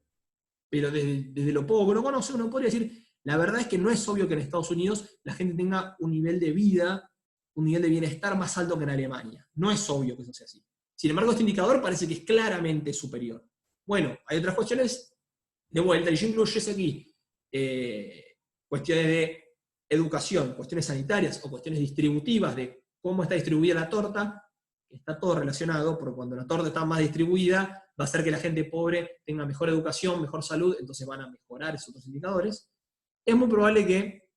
[SPEAKER 1] desde lo poco que uno conoce, uno podría decir, la verdad es que no es obvio que en Estados Unidos la gente tenga un nivel de vida, un nivel de bienestar más alto que en Alemania. No es obvio que eso sea así. Sin embargo, este indicador parece que es claramente superior. Bueno, hay otras cuestiones, de vuelta, y yo incluyo aquí cuestiones de educación, cuestiones sanitarias o cuestiones distributivas de cómo está distribuida la torta. Está todo relacionado, porque cuando la torta está más distribuida, va a hacer que la gente pobre tenga mejor educación, mejor salud, entonces van a mejorar esos otros indicadores. Es muy probable que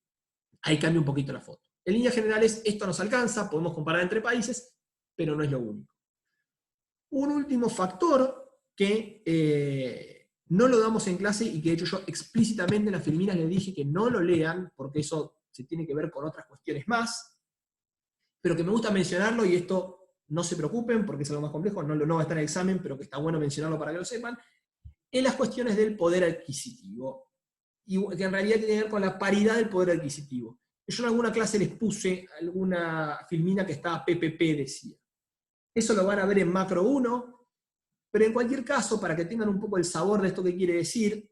[SPEAKER 1] ahí cambie un poquito la foto. En líneas generales, esto nos alcanza, podemos comparar entre países, pero no es lo único. Un último factor que no lo damos en clase y que de hecho yo explícitamente en las Filipinas les dije que no lo lean, porque eso se tiene que ver con otras cuestiones más, pero que me gusta mencionarlo, y esto no se preocupen porque es algo más complejo, no va a estar en el examen, pero que está bueno mencionarlo para que lo sepan, en las cuestiones del poder adquisitivo, y que en realidad tiene que ver con la paridad del poder adquisitivo. Yo en alguna clase les puse alguna filmina que estaba PPP, decía. Eso lo van a ver en macro 1, pero en cualquier caso, para que tengan un poco el sabor de esto que quiere decir,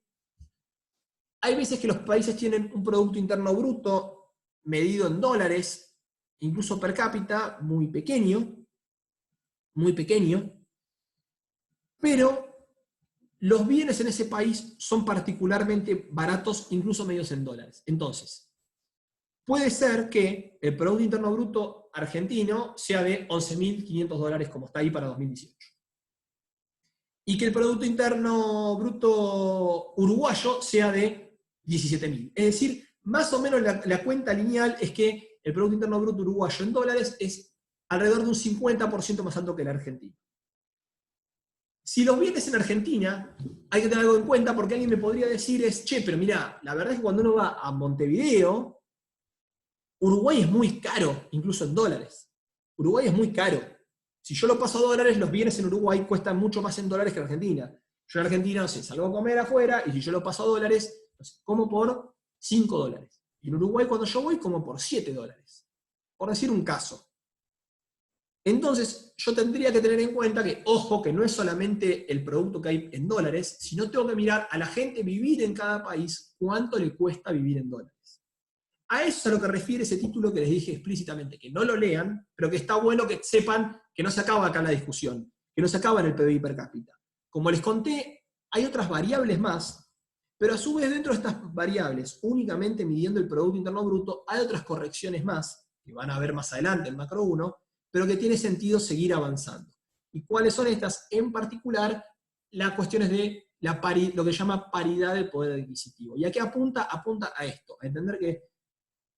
[SPEAKER 1] hay veces que los países tienen un Producto Interno Bruto medido en dólares, incluso per cápita, muy pequeño, pero los bienes en ese país son particularmente baratos, incluso medidos en dólares. Entonces, puede ser que el Producto Interno Bruto argentino sea de $11.500, como está ahí para 2018. Y que el Producto Interno Bruto uruguayo sea de 17.000. Es decir, más o menos la cuenta lineal es que el Producto Interno Bruto uruguayo en dólares es alrededor de un 50% más alto que el argentino. Si los bienes en Argentina, hay que tener algo en cuenta, porque alguien me podría decir che, pero mira, la verdad es que cuando uno va a Montevideo, Uruguay es muy caro, incluso en dólares. Uruguay es muy caro. Si yo lo paso a dólares, los bienes en Uruguay cuestan mucho más en dólares que en Argentina. Yo en Argentina, no sé, salgo a comer afuera, y si yo lo paso a dólares, no sé, como por $5. Y en Uruguay cuando yo voy, como por $7. Por decir un caso. Entonces, yo tendría que tener en cuenta que, ojo, que no es solamente el producto que hay en dólares, sino tengo que mirar a la gente vivir en cada país cuánto le cuesta vivir en dólares. A eso es a lo que refiere ese título que les dije explícitamente, que no lo lean, pero que está bueno que sepan que no se acaba acá la discusión, que no se acaba en el PBI per cápita. Como les conté, hay otras variables más, pero a su vez dentro de estas variables, únicamente midiendo el Producto Interno Bruto, hay otras correcciones más, que van a ver más adelante en macro 1, pero que tiene sentido seguir avanzando. ¿Y cuáles son estas? En particular, las cuestiones de lo que se llama paridad del poder adquisitivo. ¿Y a qué apunta? Apunta a esto, a entender que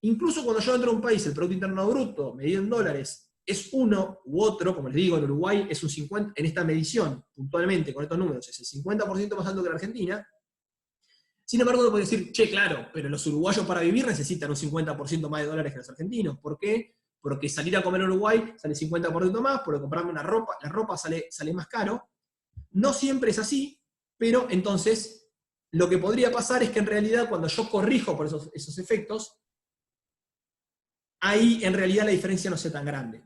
[SPEAKER 1] incluso cuando yo entro a un país, el Producto Interno Bruto, medido en dólares, es uno u otro, como les digo, en Uruguay es un 50%, en esta medición, puntualmente, con estos números, es el 50% más alto que la Argentina. Sin embargo, uno puede decir, che, claro, pero los uruguayos para vivir necesitan un 50% más de dólares que los argentinos. ¿Por qué? Porque salir a comer en Uruguay sale 50% más, porque comprarme una ropa, la ropa sale más caro. No siempre es así, pero entonces lo que podría pasar es que en realidad cuando yo corrijo por esos efectos, ahí en realidad la diferencia no sea tan grande.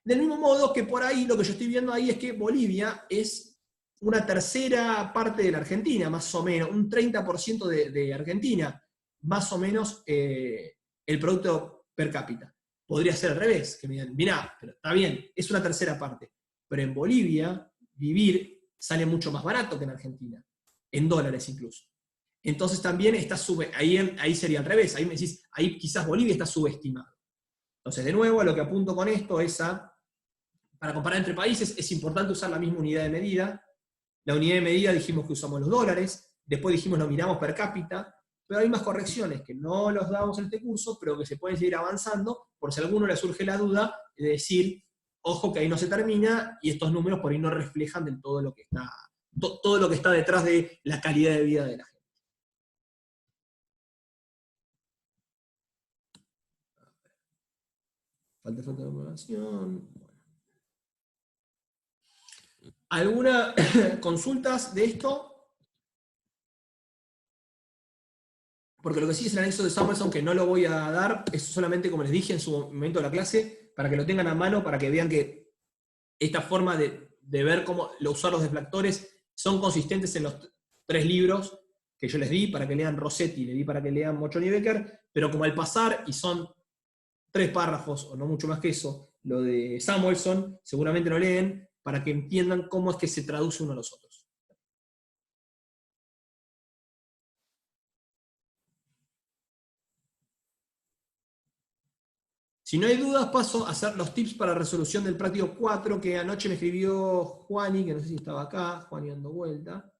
[SPEAKER 1] Del mismo modo que por ahí lo que yo estoy viendo ahí es que Bolivia es una tercera parte de la Argentina, más o menos, un 30% de Argentina. más o menos el producto per cápita. Podría ser al revés, que me digan, mirá, pero está bien, es una tercera parte. Pero en Bolivia, vivir sale mucho más barato que en Argentina, en dólares incluso. Entonces también está ahí sería al revés, ahí me decís, ahí quizás Bolivia está subestimado. Entonces, de nuevo, a lo que apunto con esto es para comparar entre países, es importante usar la misma unidad de medida. La unidad de medida dijimos que usamos los dólares, después dijimos lo miramos per cápita, pero hay más correcciones que no los damos en este curso, pero que se pueden seguir avanzando, por si a alguno le surge la duda de decir, ojo que ahí no se termina, y estos números por ahí no reflejan del todo lo que está, todo lo que está detrás de la calidad de vida de la gente. Falta de información. ¿Alguna consultas de esto? Porque lo que sí es el anexo de Samuelson, que no lo voy a dar, es solamente, como les dije en su momento de la clase, para que lo tengan a mano, para que vean que esta forma de ver cómo usar los deflectores son consistentes en los 3 libros que yo les di, para que lean Rossetti, le di para que lean Mochoni y Becker, pero como al pasar, y son 3 párrafos, o no mucho más que eso, lo de Samuelson, seguramente lo leen, para que entiendan cómo es que se traduce uno a los otros. Si no hay dudas, paso a hacer los tips para resolución del práctico 4, que anoche me escribió Juani, que no sé si estaba acá, Juani dando vuelta.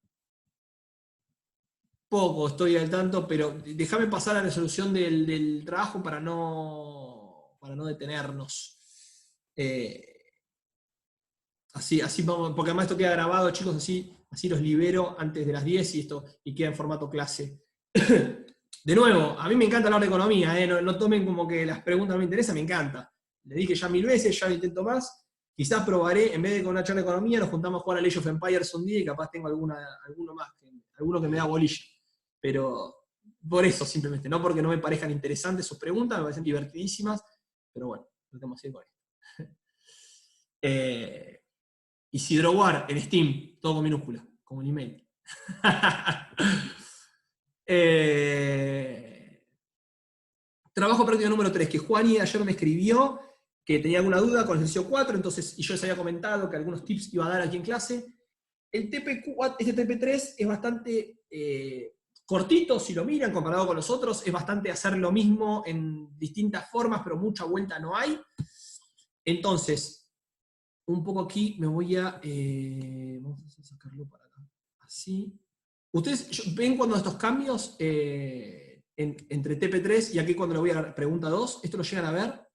[SPEAKER 1] Poco estoy al tanto, pero déjame pasar a la resolución del trabajo para no detenernos. Así vamos, porque además esto queda grabado, chicos, así los libero antes de las 10 y queda en formato clase. De nuevo, a mí me encanta hablar de economía, no tomen como que las preguntas no me interesan, me encanta. Le dije ya 1000 veces, ya lo intento más. Quizás probaré, en vez de con una charla de economía, nos juntamos a jugar a Age of Empires un día y capaz tengo alguno más, alguno que me da bolilla. Pero por eso simplemente, no porque no me parezcan interesantes sus preguntas, me parecen divertidísimas, pero bueno, lo tenemos que ir con esto. Isidro War en Steam, todo con minúscula, como un email. Trabajo práctico número 3, que Juani ayer me escribió que tenía alguna duda con el ejercicio 4, entonces, y yo les había comentado que algunos tips iba a dar aquí en clase. El este TP3 es bastante cortito, si lo miran, comparado con los otros, es bastante hacer lo mismo en distintas formas, pero mucha vuelta no hay. Entonces, un poco aquí me voy a... vamos a sacarlo para acá. Así. ¿Ustedes ven cuando estos cambios entre TP3 y aquí cuando le voy a la pregunta 2, esto lo llegan a ver?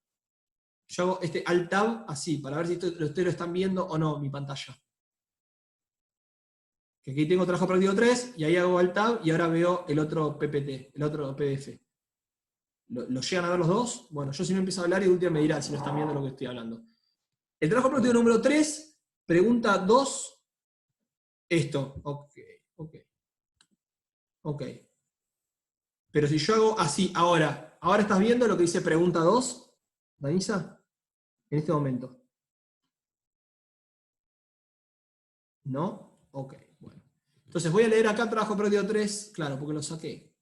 [SPEAKER 1] Yo hago este Alt Tab así, para ver si ustedes lo están viendo o no, mi pantalla. Que aquí tengo trabajo práctico 3, y ahí hago Alt Tab, y ahora veo el otro PPT, el otro PDF. ¿Lo llegan a ver los dos? Bueno, yo si no empiezo a hablar y de última me dirán si no están viendo lo que estoy hablando. El trabajo práctico número 3, pregunta 2, esto. Ok. Pero si yo hago así, ahora estás viendo lo que dice pregunta 2, Danisa, en este momento. ¿No? Ok, bueno. Entonces voy a leer acá trabajo práctico 3, claro, porque lo saqué.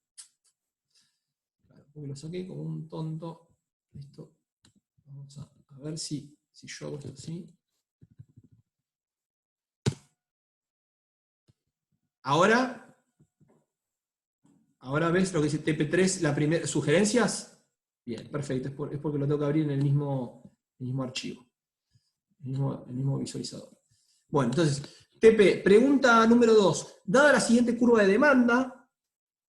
[SPEAKER 1] Claro, porque lo saqué como un tonto. Esto, vamos a ver si yo hago esto así. Ahora ves lo que dice TP3, la primera, sugerencias. Bien, perfecto, es porque lo tengo que abrir en el mismo archivo, el mismo visualizador. Bueno, entonces, TP, pregunta número 2. Dada la siguiente curva de demanda,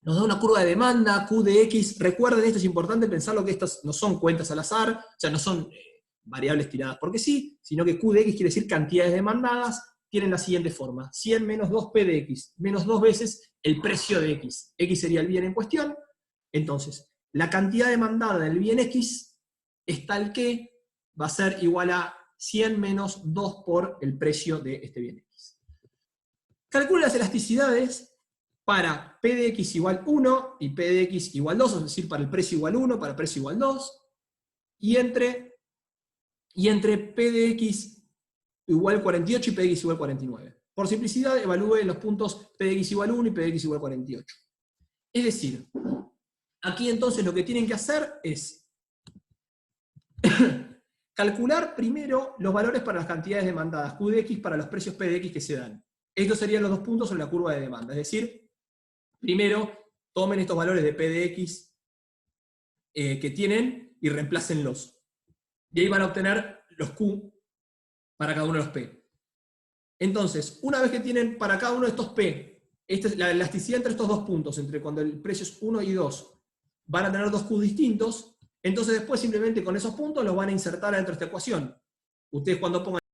[SPEAKER 1] nos da una curva de demanda, Q de X. Recuerden, esto es importante pensarlo, que estas no son cuentas al azar, o sea, no son variables tiradas porque sí, sino que Q de X quiere decir cantidades demandadas, tienen la siguiente forma: 100 menos 2P de X, menos 2 veces el precio de X. X sería el bien en cuestión. Entonces, la cantidad demandada del bien X es tal que va a ser igual a 100 menos 2 por el precio de este bien X. Calcula las elasticidades para P de X igual 1 y P de X igual 2, es decir, para el precio igual 1, para el precio igual 2, y entre P de X igual 48 y P de X igual 49. Por simplicidad, evalúe los puntos P de X igual 1 y P de X igual 48. Es decir, Aquí entonces lo que tienen que hacer es calcular primero los valores para las cantidades demandadas, Q de X para los precios P de X que se dan. Estos serían los 2 puntos sobre la curva de demanda. Es decir, primero tomen estos valores de P de X que tienen y reemplácenlos. Y ahí van a obtener los Q para cada uno de los P. Entonces, una vez que tienen para cada uno de estos P, esta es la elasticidad entre estos 2 puntos, entre cuando el precio es 1 y 2, van a tener 2 Q distintos. Entonces después simplemente con esos puntos los van a insertar dentro de esta ecuación. Ustedes cuando pongan